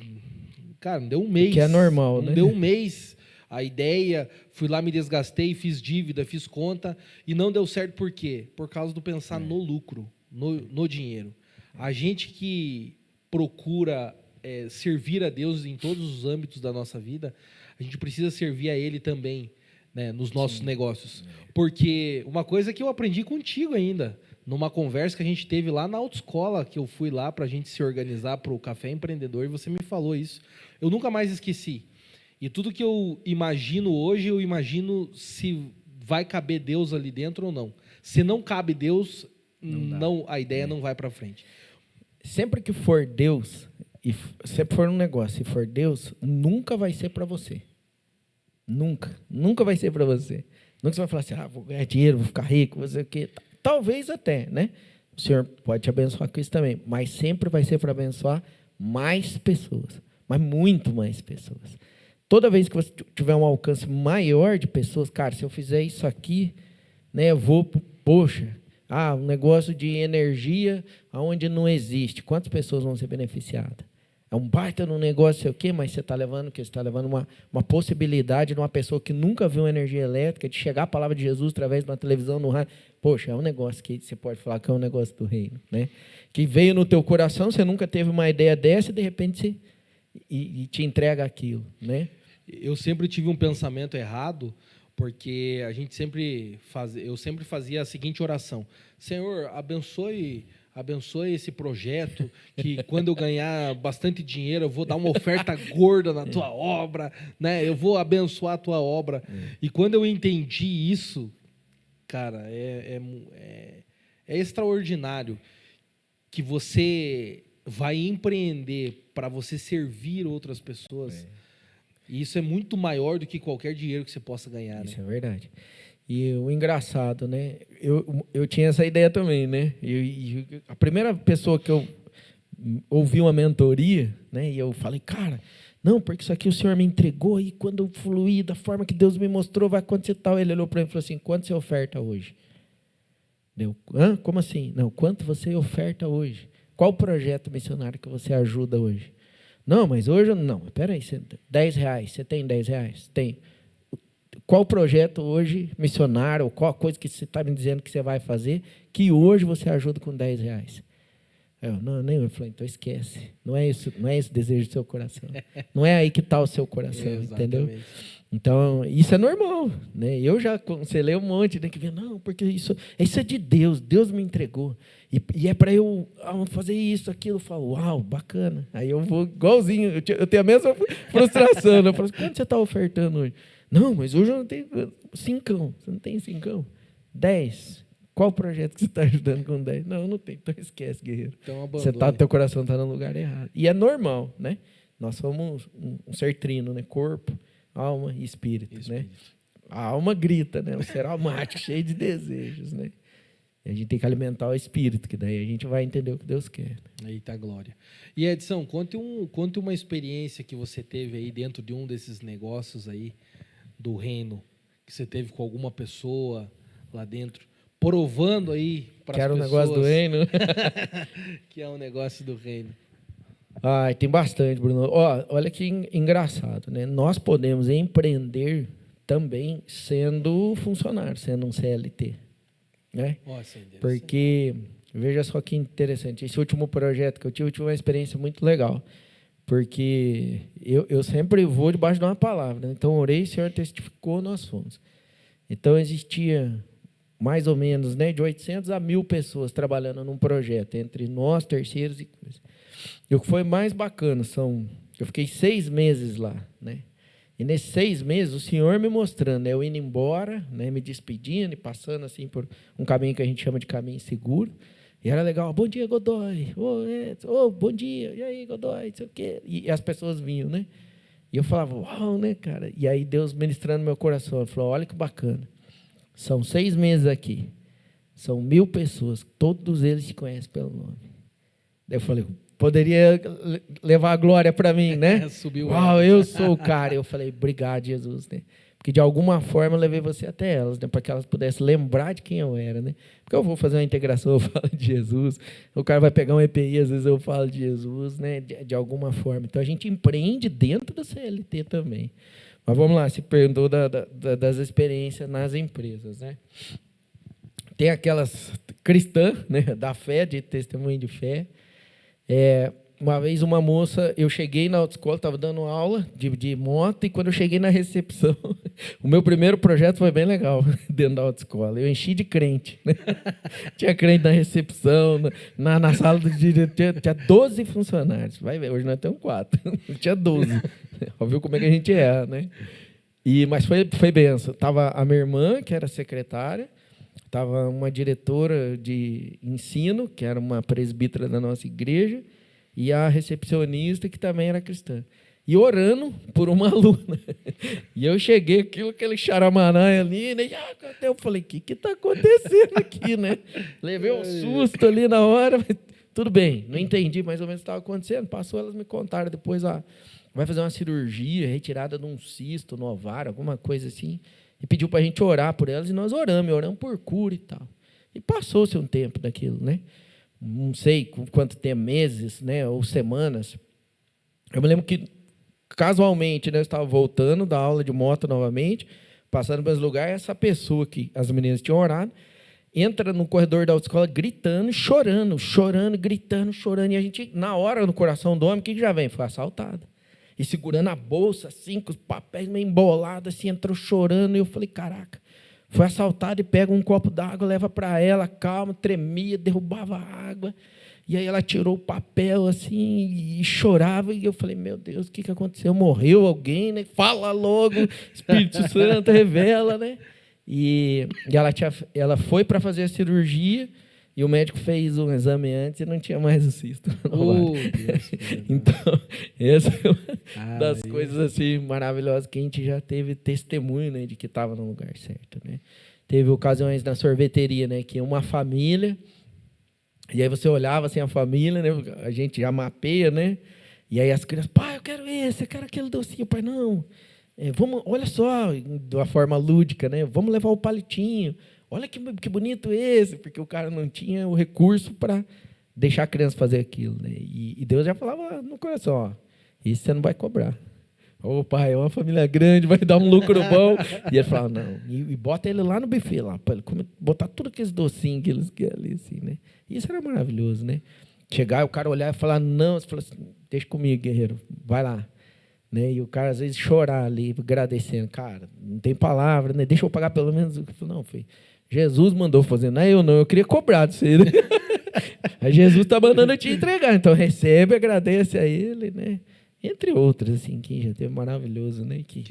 cara, não deu um mês. Que é normal, né? Não deu um mês a ideia, fui lá, me desgastei, fiz dívida, fiz conta e não deu certo por quê? Por causa do pensar no lucro, no dinheiro. A gente que procura servir a Deus em todos os âmbitos da nossa vida, a gente precisa servir a Ele também, né, nos nossos negócios. Porque uma coisa que eu aprendi contigo ainda, numa conversa que a gente teve lá na autoescola, que eu fui lá para a gente se organizar para o Café Empreendedor, e você me falou isso. Eu nunca mais esqueci. E tudo que eu imagino hoje, eu imagino se vai caber Deus ali dentro ou não. Se não cabe Deus, a ideia não vai para frente. Sempre que for Deus, e sempre for um negócio, se for Deus, nunca vai ser para você. Nunca vai ser para você. Nunca você vai falar assim, vou ganhar dinheiro, vou ficar rico, vou fazer o quê. Talvez até, né? O Senhor pode te abençoar com isso também, mas sempre vai ser para abençoar mais pessoas, mas muito mais pessoas. Toda vez que você tiver um alcance maior de pessoas, cara, se eu fizer isso aqui, né, eu vou, um negócio de energia onde não existe, quantas pessoas vão ser beneficiadas? É um baita no negócio, sei o quê, mas você está levando uma possibilidade de uma pessoa que nunca viu energia elétrica, de chegar a palavra de Jesus através de uma televisão, no rádio. Poxa, é um negócio que você pode falar que é um negócio do reino, né? Que veio no teu coração, você nunca teve uma ideia dessa e, de repente, e te entrega aquilo, né? Eu sempre tive um pensamento errado, porque eu sempre fazia a seguinte oração: Senhor, abençoe esse projeto, que quando eu ganhar bastante dinheiro, eu vou dar uma oferta gorda na tua obra, né? Eu vou abençoar a tua obra. E quando eu entendi isso, cara, é extraordinário que você vai empreender para você servir outras pessoas. E isso é muito maior do que qualquer dinheiro que você possa ganhar. Isso é verdade. E o engraçado, né? Eu tinha essa ideia também, né? A primeira pessoa que eu ouvi uma mentoria, né? E eu falei, cara, não, porque isso aqui o Senhor me entregou e quando eu fluir da forma que Deus me mostrou, vai acontecer tal. Ele olhou para mim e falou assim, quanto você oferta hoje? Deu, como assim? Não, quanto você oferta hoje? Qual projeto missionário que você ajuda hoje? Não, mas hoje não. Espera aí, R$10. Você tem R$10? Tem. Qual projeto hoje, missionário, ou qual coisa que você está me dizendo que você vai fazer, que hoje você ajuda com R$10? Eu falei, então esquece. Não é isso o desejo do seu coração. Não é aí que está o seu coração, entendeu? Então, isso é normal, né? Eu já aconselhei um monte, né, que vem, não, porque isso é de Deus, Deus me entregou. E é para eu fazer isso, aquilo. Eu falo, uau, bacana. Aí eu vou igualzinho, eu tenho a mesma frustração. Né? Eu falo, quanto você está ofertando hoje? Não, mas hoje eu não tenho 5. Você não tem 5? 10. Qual projeto que você está ajudando com 10? Não tem. Então esquece, guerreiro. Então, teu coração está no lugar errado. E é normal, né? Nós somos um ser trino, né? Corpo, alma e espírito. Né? A alma grita, né? Um ser almático, cheio de desejos, né? E a gente tem que alimentar o espírito, que daí a gente vai entender o que Deus quer. Eita glória. E Edson, conte uma experiência que você teve aí dentro de um desses negócios aí do reino, que você teve com alguma pessoa lá dentro, provando aí para as pessoas. Que era um negócio do reino. Que é um negócio do reino. Tem bastante, Bruno. Olha que engraçado, né? Nós podemos empreender também sendo funcionário, sendo um CLT. Né? Porque, veja só que interessante, esse último projeto que eu tive uma experiência muito legal, porque eu sempre vou debaixo de uma palavra, né? Então, orei, o Senhor testificou, nós fomos. Então, existia mais ou menos, né, de 800 a 1.000 pessoas trabalhando num projeto, entre nós, terceiros e coisas. E o que foi mais bacana, eu fiquei 6 meses lá, né? E nesses 6 meses, o Senhor me mostrando, eu indo embora, né, me despedindo e passando assim por um caminho que a gente chama de caminho seguro. E era legal, bom dia, Godoy. Bom dia, e aí, Godoy, não sei o quê. E as pessoas vinham, né? E eu falava, uau, né, cara? E aí Deus ministrando no meu coração, ele falou, olha que bacana. São 6 meses aqui. São 1.000 pessoas, todos eles te conhecem pelo nome. Daí eu falei, poderia levar a glória para mim, né? Uau, eu sou o cara. Eu falei, obrigado, Jesus, né? Porque de alguma forma eu levei você até elas, né? Para que elas pudessem lembrar de quem eu era, né? Porque eu vou fazer uma integração, eu falo de Jesus. O cara vai pegar um EPI, às vezes eu falo de Jesus, né? De alguma forma. Então a gente empreende dentro do CLT também. Mas vamos lá, se perguntou das experiências nas empresas, né? Tem aquelas cristãs, né? Da fé, de testemunho de fé. Uma vez uma moça, eu cheguei na autoescola, estava dando aula de moto, e quando eu cheguei na recepção, o meu primeiro projeto foi bem legal dentro da autoescola. Eu enchi de crente. Né? Tinha crente na recepção, na sala do diretor, tinha 12 funcionários. Vai ver, hoje nós temos 4. Tinha 12. Viu como é que a gente é, né? Mas foi benção. Estava a minha irmã, que era secretária, estava uma diretora de ensino, que era uma presbítera da nossa igreja, e a recepcionista, que também era cristã. E orando por uma aluna. E eu cheguei, aquele charamanã ali, né? E eu falei, o que está acontecendo aqui, né? Levei um susto ali na hora, mas tudo bem, não entendi mais ou menos o que estava acontecendo. Passou, elas me contaram depois, vai fazer uma cirurgia, retirada de um cisto no ovário, alguma coisa assim. E pediu para a gente orar por elas, e nós oramos por cura e tal. E passou-se um tempo daquilo, né? Não sei quanto tempo, meses, né, ou semanas. Eu me lembro que, casualmente, né, eu estava voltando da aula de moto novamente, passando pelos lugares, essa pessoa que as meninas tinham orado, entra no corredor da autoescola gritando, chorando, gritando, chorando. E a gente, na hora, no coração do homem, o que já vem? Foi assaltada. E segurando a bolsa, assim, com os papéis meio embolados, assim, entrou chorando. E eu falei, caraca. Foi assaltado e pega um copo d'água, leva para ela, calma, tremia, derrubava a água. E aí ela tirou o papel assim e chorava. E eu falei, meu Deus, o que aconteceu? Morreu alguém, né? Fala logo, Espírito Santo revela, né? E ela foi para fazer a cirurgia, e o médico fez um exame antes e não tinha mais o cisto. Deus. Então, essa é uma das coisas assim, maravilhosas que a gente já teve testemunho, né, de que estava no lugar certo. Né? Teve ocasiões na sorveteria, né, que uma família, e aí você olhava assim, a família, né, a gente já mapeia, né, e aí as crianças, pai, eu quero esse, eu quero aquele docinho. Pai, não, vamos, olha só, de uma forma lúdica, né, vamos levar o palitinho. Olha que bonito esse, porque o cara não tinha o recurso para deixar a criança fazer aquilo. Né? E Deus já falava no coração, ó, isso você não vai cobrar. Ô pai, é uma família grande, vai dar um lucro bom. E ele falava, não, e bota ele lá no buffet, lá, para ele botar tudo aqueles docinhos que eles querem ali, assim, né? Isso era maravilhoso, né? Chegar, o cara olhar e falar, não, você fala assim, deixa comigo, guerreiro, vai lá. Né? E o cara, às vezes, chorar ali, agradecendo. Cara, não tem palavra, né? Deixa eu pagar pelo menos. Eu falo, não, filho, Jesus mandou fazer, não é eu não, eu queria cobrar de você. Né? Aí Jesus está mandando eu te entregar, então recebe, agradece a ele, né? Entre outras, assim, que já teve maravilhoso, né? Que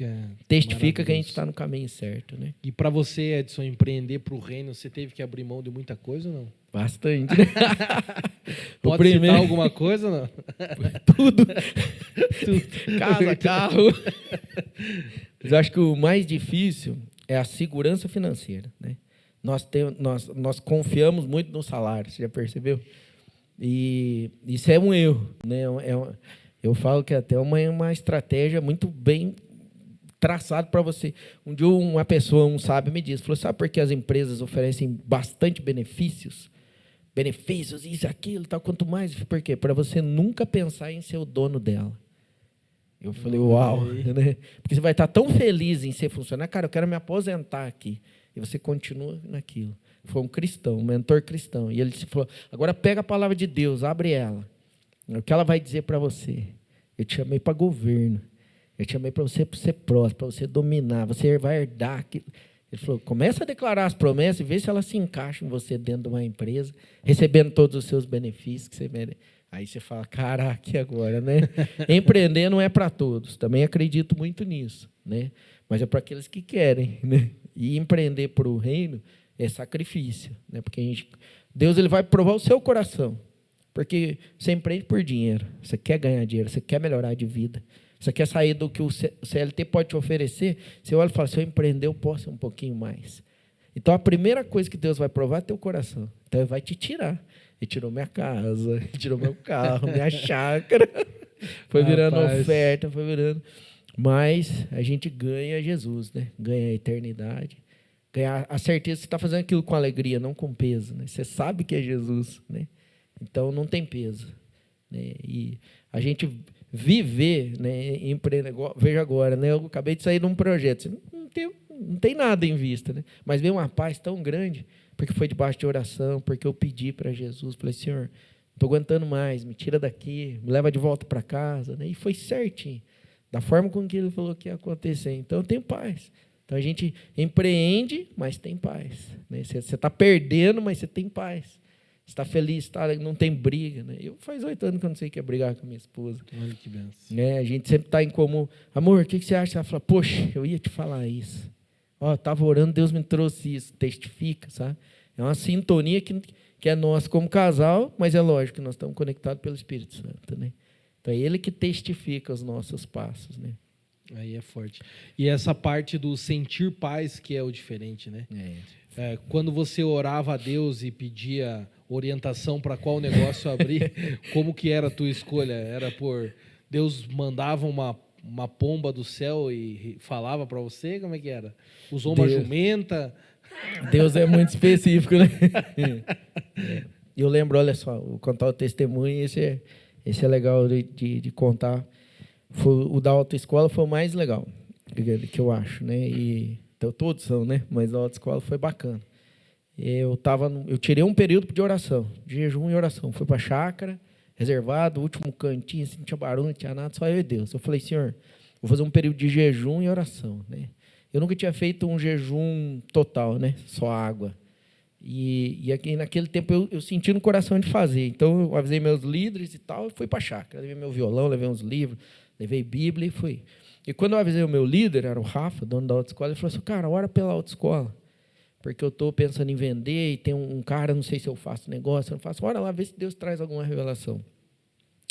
testifica que a gente está no caminho certo, né? E para você, Edson, empreender para o reino, você teve que abrir mão de muita coisa ou não? Bastante. Né? Pode citar alguma coisa ou não? Tudo. Casa, carro. Mas eu acho que o mais difícil é a segurança financeira, né? Nós confiamos muito no salário, você já percebeu? E isso é um erro, né? Eu falo que é até uma estratégia muito bem traçada para você. Um dia uma pessoa, um sábio, me disse, falou, sabe por que as empresas oferecem bastante benefícios? Benefícios, isso, aquilo, tal, quanto mais. Por quê? Para você nunca pensar em ser o dono dela. Eu falei, uau, né? Porque você vai estar tão feliz em ser funcionário. Cara, eu quero me aposentar aqui. E você continua naquilo. Foi um cristão, um mentor cristão. E ele falou, agora pega a palavra de Deus, abre ela. O que ela vai dizer para você? Eu te chamei para governo. Eu te chamei para você ser próximo, para você dominar. Você vai herdar aquilo. Ele falou, começa a declarar as promessas e vê se elas se encaixam em você dentro de uma empresa, recebendo todos os seus benefícios que você merece. Aí você fala, caraca, e agora, né? Empreender não é para todos. Também acredito muito nisso, né? Mas é para aqueles que querem, né? E empreender para o reino é sacrifício, né? Porque Deus ele vai provar o seu coração. Porque você empreende por dinheiro, você quer ganhar dinheiro, você quer melhorar de vida, você quer sair do que o CLT pode te oferecer, você olha e fala, se eu empreender, eu posso um pouquinho mais. Então, a primeira coisa que Deus vai provar é teu coração. Então, ele vai te tirar. Ele tirou minha casa, ele tirou meu carro, minha chácara. Foi virando oferta, foi virando. Mas a gente ganha Jesus, né? Ganha a eternidade. Ganha a certeza que você está fazendo aquilo com alegria, não com peso. Né? Você sabe que é Jesus, né? Então, não tem peso. Né? E a gente viver, né, empreender, veja agora, né? Eu acabei de sair de um projeto. Não tem nada em vista, né? Mas veio uma paz tão grande, porque foi debaixo de oração, porque eu pedi para Jesus, falei, Senhor, não estou aguentando mais, me tira daqui, me leva de volta para casa, né? E foi certinho, da forma com que ele falou que ia acontecer. Então, eu tenho paz. Então, a gente empreende, mas tem paz. Né? Você está perdendo, mas você tem paz. Você está feliz, não tem briga. Né? Eu faz 8 anos que eu não sei o que é brigar com a minha esposa. Olha que benção. Né? A gente sempre está em comum. Amor, o que você acha? Ela fala, poxa, eu ia te falar isso. Estava orando, Deus me trouxe isso. Testifica, sabe? É uma sintonia que é nossa como casal, mas é lógico que nós estamos conectados pelo Espírito Santo. Né? Então, é Ele que testifica os nossos passos. Né? Aí é forte. E essa parte do sentir paz que é o diferente, né? Quando você orava a Deus e pedia orientação para qual negócio abrir, como que era a tua escolha? Era por Deus mandava uma pomba do céu e falava para você? Como é que era? Usou uma jumenta? Deus é muito específico, né? Eu lembro, olha só, vou contar o testemunho, esse é legal de contar. O da autoescola foi o mais legal, que eu acho, né? E então, todos são, né? Mas a autoescola foi bacana. Eu tirei um período de oração, de jejum e oração. Fui para a chácara, reservado, último cantinho, assim, não tinha barulho, não tinha nada, só eu e Deus. Eu falei, Senhor, vou fazer um período de jejum e oração, né? Eu nunca tinha feito um jejum total, né? Só água. E aqui, naquele tempo eu senti no coração de fazer. Então eu avisei meus líderes e tal, e fui para a chácara. Levei meu violão, levei uns livros, levei Bíblia e fui. E quando eu avisei o meu líder, era o Rafa, dono da autoescola, ele falou assim, cara, ora pela autoescola, porque eu estou pensando em vender e tem um cara, não sei se eu faço negócio, eu não faço, ora lá, vê se Deus traz alguma revelação.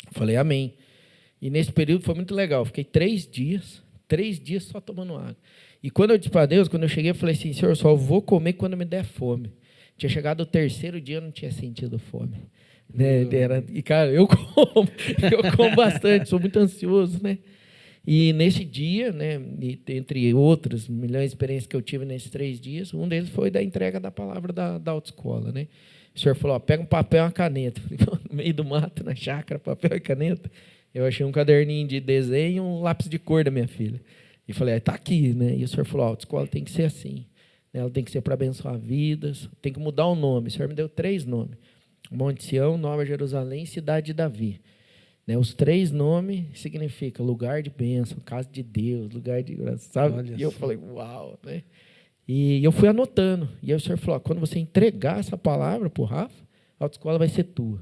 Eu falei, amém. E nesse período foi muito legal, fiquei 3 dias só tomando água. E quando eu disse para Deus, quando eu cheguei, eu falei assim, Senhor, só vou comer quando me der fome. Tinha chegado o 3º dia, eu não tinha sentido fome. Né? E, cara, eu como bastante, sou muito ansioso, né? E nesse dia, né, entre outras milhões de experiências que eu tive nesses 3 dias, um deles foi da entrega da palavra da autoescola. Né? O senhor falou, pega um papel e uma caneta. Eu falei, no meio do mato, na chácara, papel e caneta. Eu achei um caderninho de desenho e um lápis de cor da minha filha. E falei, está aqui. Né? E o senhor falou, a autoescola tem que ser assim. Ela tem que ser para abençoar vidas, tem que mudar o nome. O senhor me deu 3 nomes. Monte Sião, Nova Jerusalém, Cidade de Davi. Né, os 3 nomes significam lugar de bênção, casa de Deus, lugar de graça, sabe? Olha E eu só. falei, uau, né? E eu fui anotando. E aí o senhor falou, quando você entregar essa palavra para o Rafa, a autoescola vai ser tua.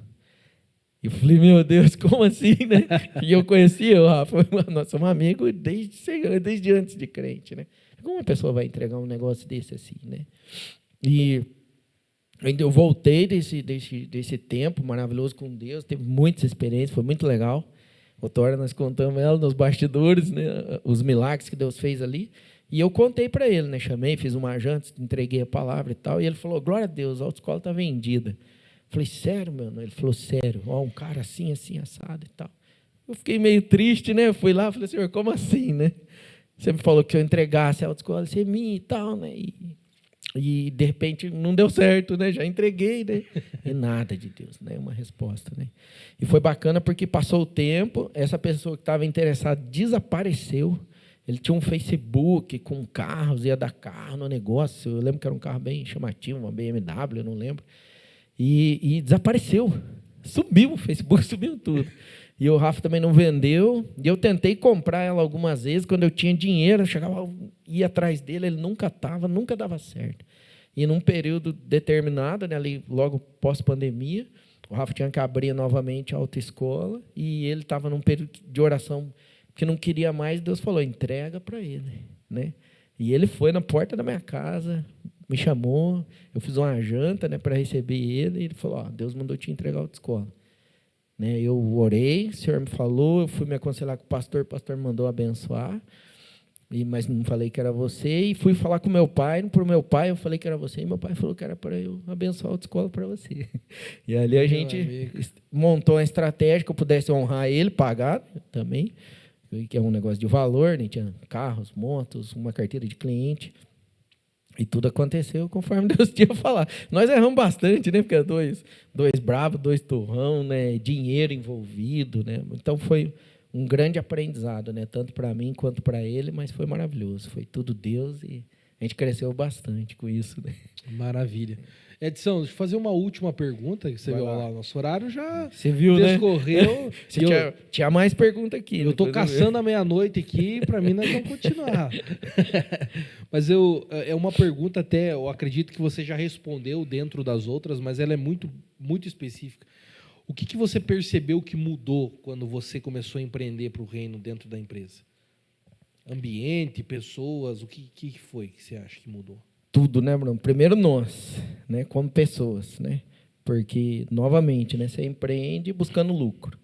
E eu falei, meu Deus, como assim, né? E eu conhecia o Rafa, nós somos amigos desde antes de crente, né? Como uma pessoa vai entregar um negócio desse assim, né? E ainda eu voltei desse tempo maravilhoso com Deus, teve muitas experiências, foi muito legal. Outra hora nós contamos ela nos bastidores, né, os milagres que Deus fez ali. E eu contei para ele, né, chamei, fiz uma janta, entreguei a palavra e tal. E ele falou, glória a Deus, a autoescola está vendida. Eu falei, sério, meu? Ele falou, sério, ó, um cara assim, assim, assado e tal. Eu fiquei meio triste, né? Eu fui lá e falei, senhor, como assim, né? Você me falou que se eu entregasse a autoescola, você mim e tal, né? E, de repente, não deu certo, né? Já entreguei, né? E nada de Deus, né? Uma resposta, né? E foi bacana porque passou o tempo, essa pessoa que estava interessada desapareceu. Ele tinha um Facebook com carros, ia dar carro no negócio. Eu lembro que era um carro bem chamativo, uma BMW, eu não lembro. E desapareceu. Subiu o Facebook, subiu tudo. E o Rafa também não vendeu. E eu tentei comprar ela algumas vezes. Quando eu tinha dinheiro, eu chegava, ia atrás dele, ele nunca estava, nunca dava certo. E num período determinado, né, ali logo pós-pandemia, o Rafa tinha que abrir novamente a autoescola e ele estava num período de oração que não queria mais. Deus falou, entrega para ele, né? E ele foi na porta da minha casa, me chamou, eu fiz uma janta, né, para receber ele, e ele falou, ó, Deus mandou te entregar a autoescola. Né, eu orei, o Senhor me falou, eu fui me aconselhar com o pastor me mandou abençoar, mas não falei que era você, e fui falar com meu pai, para o meu pai eu falei que era você, e meu pai falou que era para eu abençoar a autoescola para você. E ali a gente montou uma estratégia que eu pudesse honrar ele, pagar também, que é um negócio de valor, né? Tinha carros, motos, uma carteira de cliente, e tudo aconteceu conforme Deus tinha falado. Nós erramos bastante, né? Porque dois bravos, 2 turrão, né? Dinheiro envolvido, né? Então foi um grande aprendizado, né? Tanto para mim quanto para ele, mas foi maravilhoso. Foi tudo Deus e a gente cresceu bastante com isso, né? Maravilha. Edson, deixa eu fazer uma última pergunta, que você viu lá, nosso horário já você viu, descorreu. Né? Você tinha mais pergunta aqui. Eu estou caçando a meia-noite aqui, para mim nós vamos continuar. Mas é uma pergunta até, eu acredito que você já respondeu dentro das outras, mas ela é muito, muito específica. O que você percebeu que mudou quando você começou a empreender para o reino dentro da empresa? Ambiente, pessoas, o que foi que você acha que mudou? Tudo, né, Bruno? Primeiro nós, né, como pessoas, né? Porque, novamente, né, você empreende buscando lucro.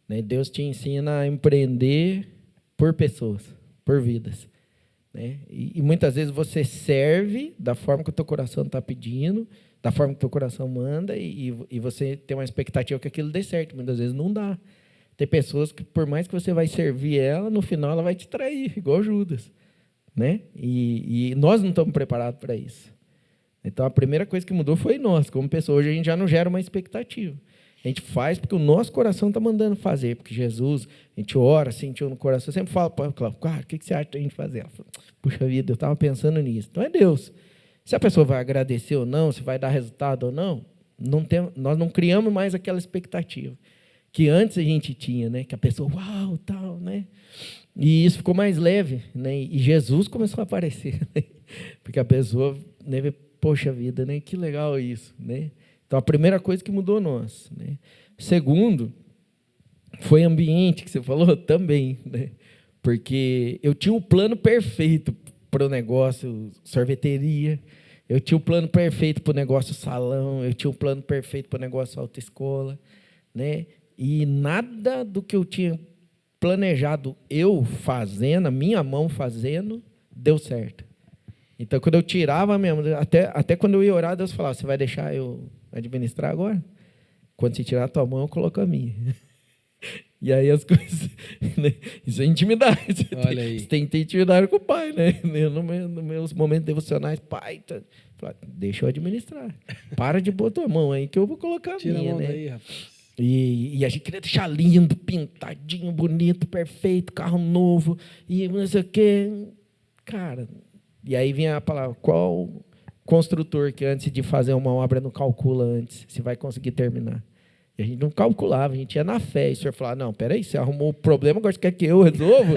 Né? Deus te ensina a empreender por pessoas, por vidas. Né? E muitas vezes você serve da forma que o teu coração está pedindo, da forma que o teu coração manda, e você tem uma expectativa que aquilo dê certo. Muitas vezes não dá. Tem pessoas que, por mais que você vai servir ela, no final ela vai te trair, igual Judas. Né? E nós não estamos preparados para isso. Então, a primeira coisa que mudou foi nós, como pessoa. Hoje a gente já não gera uma expectativa. A gente faz porque o nosso coração está mandando fazer, porque Jesus, a gente ora, sentiu no coração. Eu sempre falo para o Cláudio, cara, o que você acha da gente fazer? Ela fala, puxa vida, eu estava pensando nisso. Então, é Deus. Se a pessoa vai agradecer ou não, se vai dar resultado ou não, nós não criamos mais aquela expectativa que antes a gente tinha, né? Que a pessoa, uau, tal, né? E isso ficou mais leve, né? E Jesus começou a aparecer, né? Porque a pessoa, né, poxa vida, né? Que legal isso, né? Então, a primeira coisa que mudou nós, né? Segundo, foi ambiente, que você falou também, né? Porque eu tinha um plano perfeito para o negócio sorveteria, eu tinha um plano perfeito para o negócio salão, eu tinha um plano perfeito para o negócio autoescola, né? E nada do que eu tinha planejado eu fazendo, a minha mão fazendo, deu certo. Então, quando eu tirava mesmo, até quando eu ia orar, Deus falava, você vai deixar eu administrar agora? Quando você tirar a tua mão, eu coloco a minha. E aí as coisas... Né? Isso é intimidade. Olha aí. Você tem que ter intimidade com o pai, né? Nos meus momentos devocionais, pai, deixa eu administrar. Para de pôr a tua mão aí, que eu vou colocar a Tira minha. A mão né? daí, rapaz. E a gente queria deixar lindo, pintadinho, bonito, perfeito, carro novo, e não sei o quê. Cara, e aí vinha a palavra, qual construtor que antes de fazer uma obra não calcula antes se vai conseguir terminar. E a gente não calculava, a gente ia na fé. E o senhor falava, não, peraí, você arrumou o problema, agora você quer que eu resolva?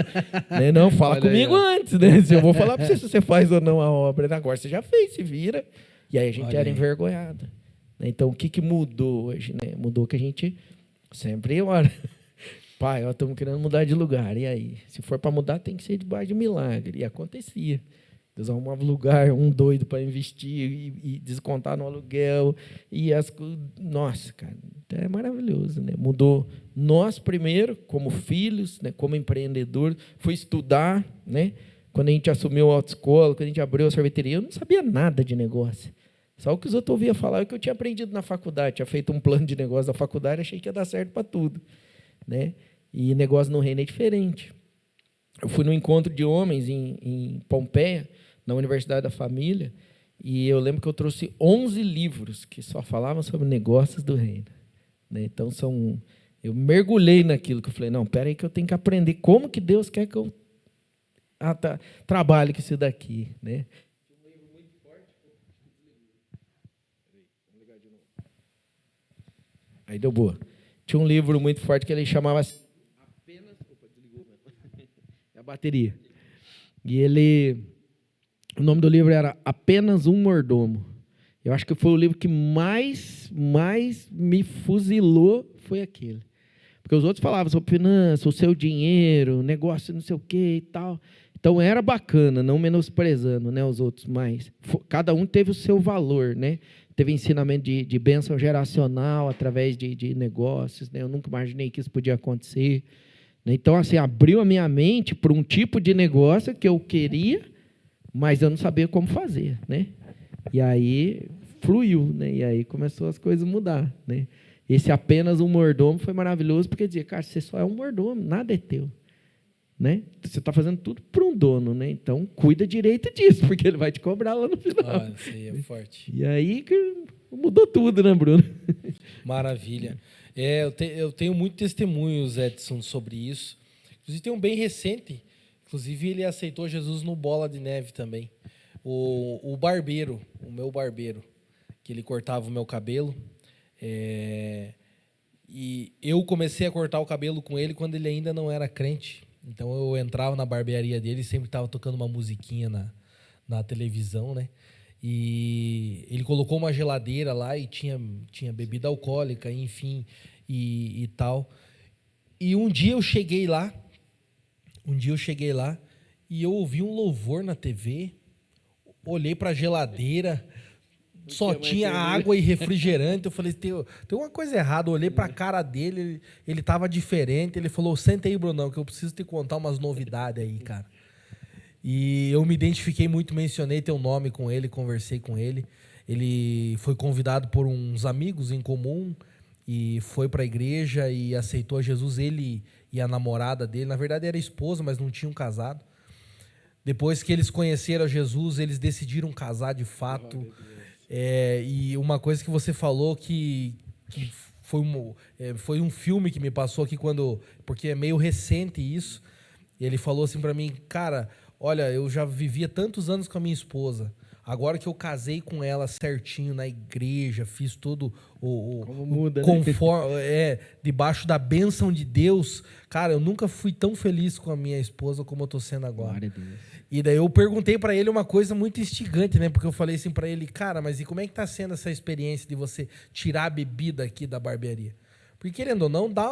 Né? Não, fala Olha comigo aí, antes, né? Se eu vou falar para você se você faz ou não a obra. Agora você já fez, se vira. E aí a gente Olha era aí. envergonhado. Então, o que mudou hoje? Né? Mudou que a gente sempre ora. Pai, estamos querendo mudar de lugar. E aí? Se for para mudar, tem que ser debaixo de milagre. E acontecia. Deus arrumava lugar, um doido para investir e descontar no aluguel. E nossa, cara, é maravilhoso, né? Mudou nós primeiro, como filhos, né? Como empreendedores, foi estudar, né? Quando a gente assumiu a autoescola, quando a gente abriu a sorveteria, eu não sabia nada de negócio. Só o que os outros ouviam falar é o que eu tinha aprendido na faculdade. Tinha feito um plano de negócio da faculdade, achei que ia dar certo para tudo, né? E negócio no reino é diferente. Eu fui num encontro de homens em Pompeia, na Universidade da Família, e eu lembro que eu trouxe 11 livros que só falavam sobre negócios do reino. Né? Então, eu mergulhei naquilo, que eu falei, não, espera aí que eu tenho que aprender como que Deus quer que eu trabalhe com isso daqui. Né? Aí deu boa. Tinha um livro muito forte que ele chamava apenas... Opa, desligou. É a bateria. E o nome do livro era Apenas um Mordomo. Eu acho que foi o livro que mais me fuzilou, foi aquele. Porque os outros falavam sobre finanças, o seu dinheiro, negócio não sei o quê e tal. Então, era bacana, não menosprezando, né, os outros, mas cada um teve o seu valor, né? Teve ensinamento de bênção geracional através de negócios, né? Eu nunca imaginei que isso podia acontecer. Então, assim, abriu a minha mente para um tipo de negócio que eu queria, mas eu não sabia como fazer, né? E aí fluiu, né? E aí começou as coisas a mudar, né? Esse apenas um mordomo foi maravilhoso, porque dizia, cara, você só é um mordomo, nada é teu, né? Você está fazendo tudo para um dono, né? Então cuida direito disso, porque ele vai te cobrar lá no final. Olha, isso aí é forte. E aí que mudou tudo, né, Bruno? Maravilha. Eu tenho muitos testemunhos, Edson, sobre isso. Inclusive, tem um bem recente. Inclusive, ele aceitou Jesus no Bola de Neve também. O barbeiro, o meu barbeiro, que ele cortava o meu cabelo. E eu comecei a cortar o cabelo com ele quando ele ainda não era crente. Então, eu entrava na barbearia dele e sempre estava tocando uma musiquinha na televisão, né? E ele colocou uma geladeira lá e tinha bebida alcoólica, enfim, e tal. E um dia eu cheguei lá e eu ouvi um louvor na TV, olhei para a geladeira, só tinha água e refrigerante. Eu falei, tem uma coisa errada. Eu olhei para a cara dele, ele estava diferente. Ele falou, senta aí, Brunão, que eu preciso te contar umas novidades aí, cara. E eu me identifiquei muito, mencionei teu nome com ele, conversei com ele. Ele foi convidado por uns amigos em comum e foi para a igreja e aceitou a Jesus, ele e a namorada dele. Na verdade, era esposa, mas não tinham casado. Depois que eles conheceram a Jesus, eles decidiram casar de fato. E uma coisa que você falou que foi um filme que me passou aqui, porque é meio recente isso. Ele falou assim para mim, cara... Olha, eu já vivia tantos anos com a minha esposa. Agora que eu casei com ela certinho na igreja, fiz todo Como muda, conforme, debaixo da bênção de Deus. Cara, eu nunca fui tão feliz com a minha esposa como eu tô sendo agora. Glória a Deus. E daí eu perguntei para ele uma coisa muito instigante, né? Porque eu falei assim para ele, cara, mas e como é que tá sendo essa experiência de você tirar a bebida aqui da barbearia? Porque querendo ou não, dá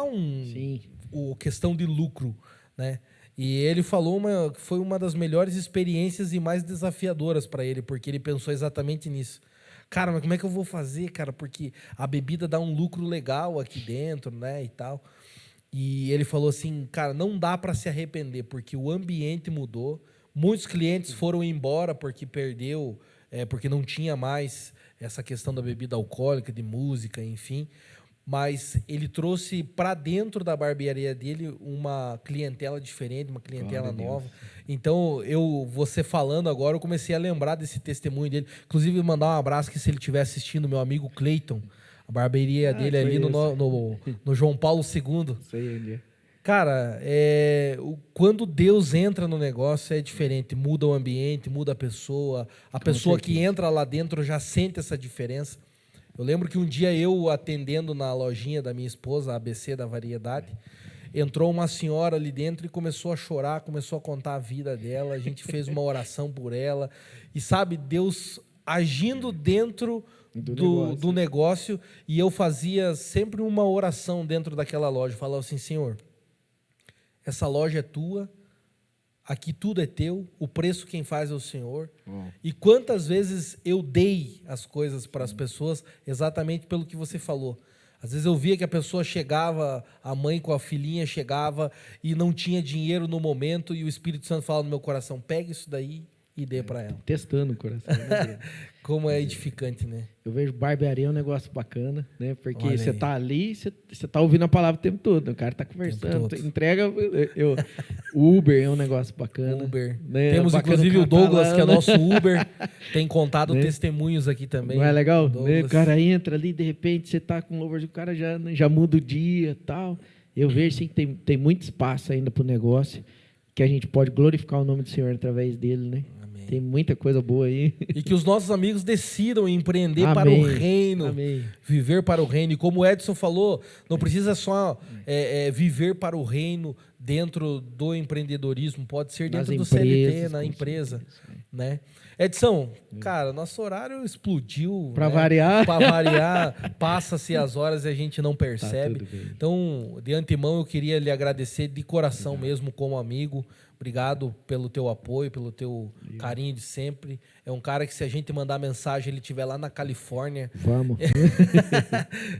questão de lucro, né? E ele falou que foi uma das melhores experiências e mais desafiadoras para ele, porque ele pensou exatamente nisso. Cara, mas como é que eu vou fazer, cara? Porque a bebida dá um lucro legal aqui dentro, né, e tal. E ele falou assim, cara, não dá para se arrepender, porque o ambiente mudou. Muitos clientes foram embora porque porque não tinha mais essa questão da bebida alcoólica, de música, enfim. Mas ele trouxe para dentro da barbearia dele uma clientela diferente, uma clientela nova. Então, você falando agora, eu comecei a lembrar desse testemunho dele. Inclusive, mandar um abraço que se ele estiver assistindo, meu amigo Cleiton, a barbearia dele ali no João Paulo II. Sei ele. Cara, quando Deus entra no negócio é diferente, muda o ambiente, muda a pessoa. A pessoa que entra lá dentro já sente essa diferença. Eu lembro que um dia eu, atendendo na lojinha da minha esposa, a ABC da Variedade, entrou uma senhora ali dentro e começou a chorar, começou a contar a vida dela, a gente fez uma oração por ela. E sabe, Deus agindo dentro do negócio, e eu fazia sempre uma oração dentro daquela loja. Falava assim: Senhor, essa loja é tua, aqui tudo é teu, o preço quem faz é o Senhor. E quantas vezes eu dei as coisas para as pessoas exatamente pelo que você falou. Às vezes eu via que a pessoa chegava, a mãe com a filhinha chegava e não tinha dinheiro no momento, e o Espírito Santo fala no meu coração: pega isso daí e dê para ela. Testando o coração. Né? Como é edificante, né? Eu vejo barbearia é um negócio bacana, né? Porque você tá ali, você tá ouvindo a palavra o tempo todo. O cara tá conversando, entrega. O Uber é um negócio bacana. Uber. Né? Temos bacana inclusive o Douglas, lá, que é né? nosso Uber, tem contado testemunhos aqui também. Não é legal? O cara entra ali, de repente você tá com louvor, o cara já muda o dia e tal. Eu vejo assim, que tem muito espaço ainda para o negócio, que a gente pode glorificar o nome do Senhor através dele, né? Amém. Tem muita coisa boa aí. E que os nossos amigos decidam empreender para o reino, viver para o reino. E como o Edson falou, não precisa só viver para o reino dentro do empreendedorismo, pode ser dentro do CLT, na empresa, né? Edson, cara, nosso horário explodiu. Para variar. Para variar, passa-se as horas e a gente não percebe. Tá, então, de antemão, eu queria lhe agradecer de coração mesmo, como amigo. Obrigado pelo teu apoio, pelo teu carinho de sempre. É um cara que, se a gente mandar mensagem, ele estiver lá na Califórnia. Vamos.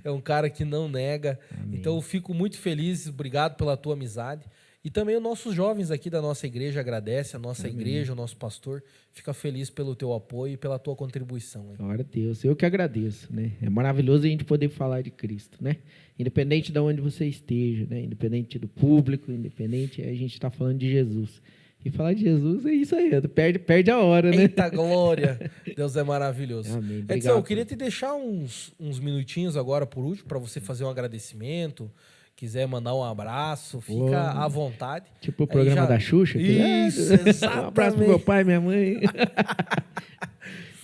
É um cara que não nega. Amém. Então, eu fico muito feliz. Obrigado pela tua amizade. E também os nossos jovens aqui da nossa igreja agradecem, a nossa igreja, o nosso pastor, fica feliz pelo teu apoio e pela tua contribuição. Hein? Glória a Deus, eu que agradeço, né? É maravilhoso a gente poder falar de Cristo, né? Independente de onde você esteja, né? Independente do público, independente, a gente está falando de Jesus. E falar de Jesus é isso aí, perde a hora, né? Eita glória! Deus é maravilhoso. Amém. Obrigado. Edson, eu queria te deixar uns minutinhos agora, por último, para você fazer um agradecimento. Quiser mandar um abraço, fica à vontade. Tipo o programa da Xuxa. Isso, exatamente. Um abraço pro meu pai e minha mãe.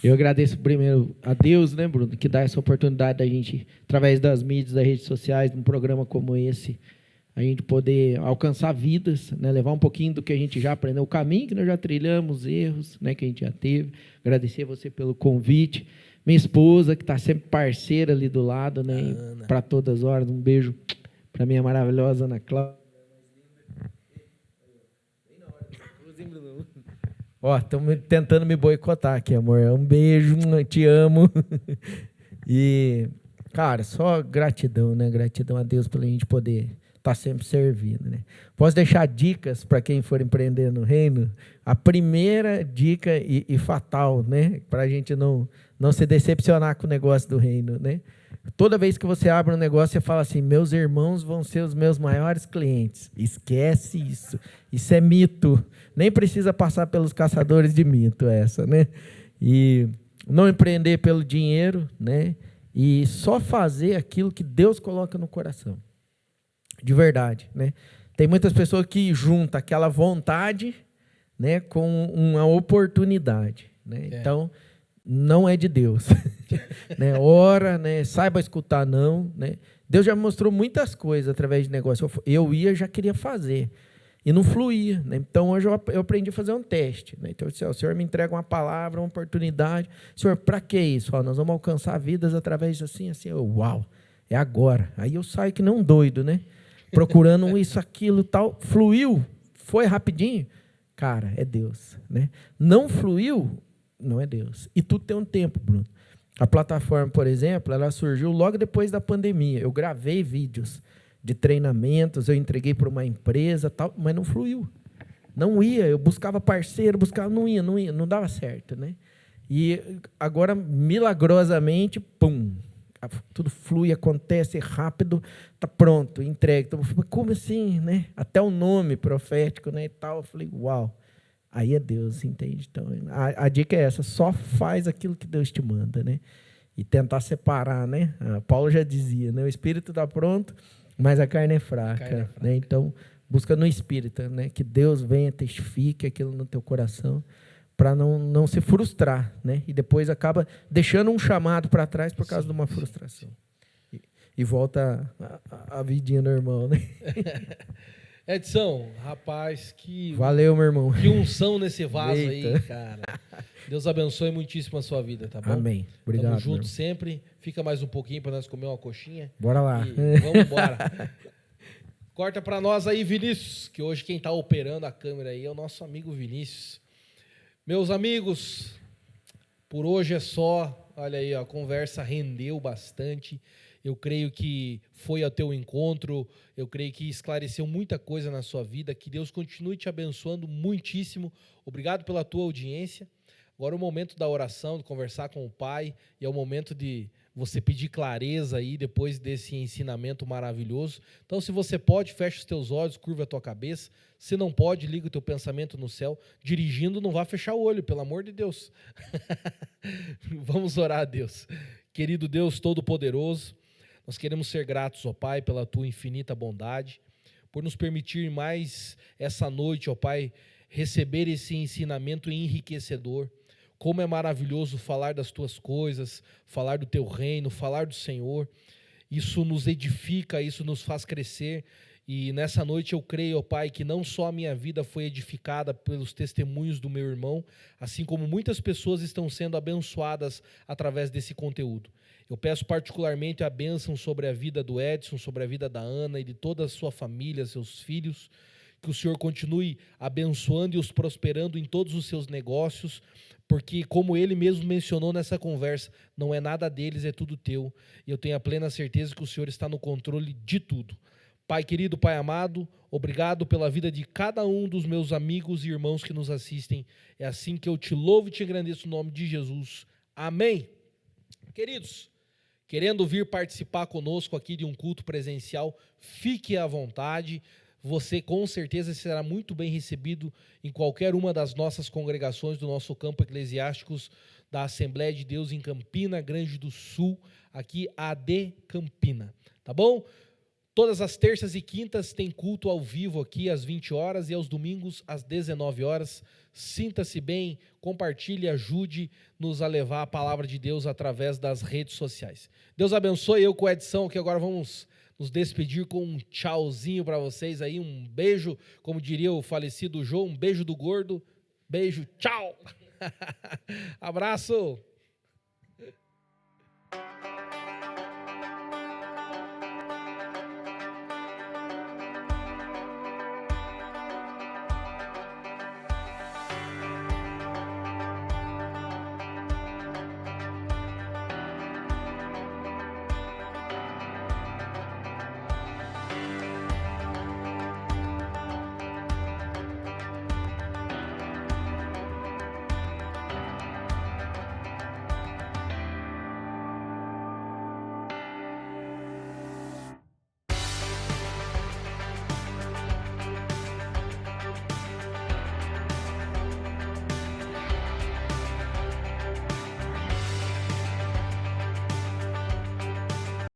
Eu agradeço primeiro a Deus, né, Bruno, que dá essa oportunidade da gente, através das mídias, das redes sociais, num programa como esse, a gente poder alcançar vidas, né, levar um pouquinho do que a gente já aprendeu, o caminho que nós já trilhamos, erros, né, que a gente já teve. Agradecer a você pelo convite. Minha esposa, que está sempre parceira ali do lado, né, para todas as horas. Um beijo para minha maravilhosa Ana Cláudia. Ó, estão tentando me boicotar aqui, amor. Um beijo, te amo. E, cara, só gratidão, né? Gratidão a Deus pela gente poder estar sempre servindo, né? Posso deixar dicas para quem for empreender no reino? A primeira dica e fatal, né? Para a gente não se decepcionar com o negócio do reino, né? Toda vez que você abre um negócio, você fala assim: meus irmãos vão ser os meus maiores clientes. Esquece isso. Isso é mito. Nem precisa passar pelos caçadores de mito essa, né? E não empreender pelo dinheiro, né? E só fazer aquilo que Deus coloca no coração. De verdade, né? Tem muitas pessoas que juntam aquela vontade, né, com uma oportunidade, né? Então, não é de Deus. Né? Ora, né? Saiba escutar não, né? Deus já me mostrou muitas coisas através de negócio. Eu já queria fazer e não fluía, né? Então hoje eu aprendi a fazer um teste, né? Então o Senhor me entrega uma palavra, uma oportunidade. Senhor, para que isso? Nós vamos alcançar vidas através de assim. Uau, é agora. Aí eu saio que não doido, né? Procurando isso, aquilo, tal. Fluiu, foi rapidinho. Cara, é Deus, né? Não fluiu, não é Deus. E tudo tem um tempo, Bruno. A plataforma, por exemplo, ela surgiu logo depois da pandemia. Eu gravei vídeos de treinamentos, eu entreguei para uma empresa, tal, mas não fluiu. Não ia, eu buscava parceiro, não ia, não dava certo, né? E agora, milagrosamente, pum, tudo flui, acontece rápido, tá pronto, entregue. Então, como assim, né? Até o nome profético, né, e tal. Eu falei, uau. Aí é Deus, entende? Então, a dica é essa: só faz aquilo que Deus te manda, né? E tentar separar, né? Paulo já dizia, né? O espírito está pronto, Mas a carne é fraca. Né? Então, busca no Espírito, né? Que Deus venha, testifique aquilo no teu coração, para não se frustrar, né? E depois acaba deixando um chamado para trás por causa de uma frustração. E volta a vidinha do irmão, né? Edson, rapaz, valeu, meu irmão. Que unção nesse vaso. Eita. Aí, cara. Deus abençoe muitíssimo a sua vida, tá bom? Amém. Obrigado. Tamo junto sempre. Fica mais um pouquinho para nós comer uma coxinha. Bora lá. Vamos embora. Corta para nós aí, Vinícius, que hoje quem está operando a câmera aí é o nosso amigo Vinícius. Meus amigos, por hoje é só. Olha aí, a conversa rendeu bastante. Eu creio que foi ao teu encontro, eu creio que esclareceu muita coisa na sua vida, que Deus continue te abençoando muitíssimo. Obrigado pela tua audiência. Agora é o momento da oração, de conversar com o Pai, e é o momento de você pedir clareza aí depois desse ensinamento maravilhoso. Então, se você pode, fecha os teus olhos, curva a tua cabeça. Se não pode, liga o teu pensamento no céu. Dirigindo, não vá fechar o olho, pelo amor de Deus. Vamos orar a Deus. Querido Deus Todo-Poderoso, nós queremos ser gratos, ó Pai, pela Tua infinita bondade, por nos permitir mais essa noite, ó Pai, receber esse ensinamento enriquecedor. Como é maravilhoso falar das Tuas coisas, falar do Teu reino, falar do Senhor. Isso nos edifica, isso nos faz crescer. E nessa noite eu creio, ó Pai, que não só a minha vida foi edificada pelos testemunhos do meu irmão, assim como muitas pessoas estão sendo abençoadas através desse conteúdo. Eu peço particularmente a bênção sobre a vida do Edson, sobre a vida da Ana e de toda a sua família, seus filhos, que o Senhor continue abençoando e os prosperando em todos os seus negócios, porque como ele mesmo mencionou nessa conversa, não é nada deles, é tudo teu, e eu tenho a plena certeza que o Senhor está no controle de tudo. Pai querido, Pai amado, obrigado pela vida de cada um dos meus amigos e irmãos que nos assistem, é assim que eu te louvo e te agradeço no nome de Jesus, amém. Queridos, querendo vir participar conosco aqui de um culto presencial, fique à vontade. Você com certeza será muito bem recebido em qualquer uma das nossas congregações do nosso campo eclesiásticos da Assembleia de Deus em Campina Grande do Sul, aqui AD Campina, tá bom? Todas as terças e quintas tem culto ao vivo aqui às 20 horas e aos domingos às 19 horas. Sinta-se bem, compartilhe, ajude-nos a levar a palavra de Deus através das redes sociais. Deus abençoe. Eu com a Edição, que agora vamos nos despedir com um tchauzinho para vocês aí, um beijo, como diria o falecido João, um beijo do gordo, beijo, tchau, abraço.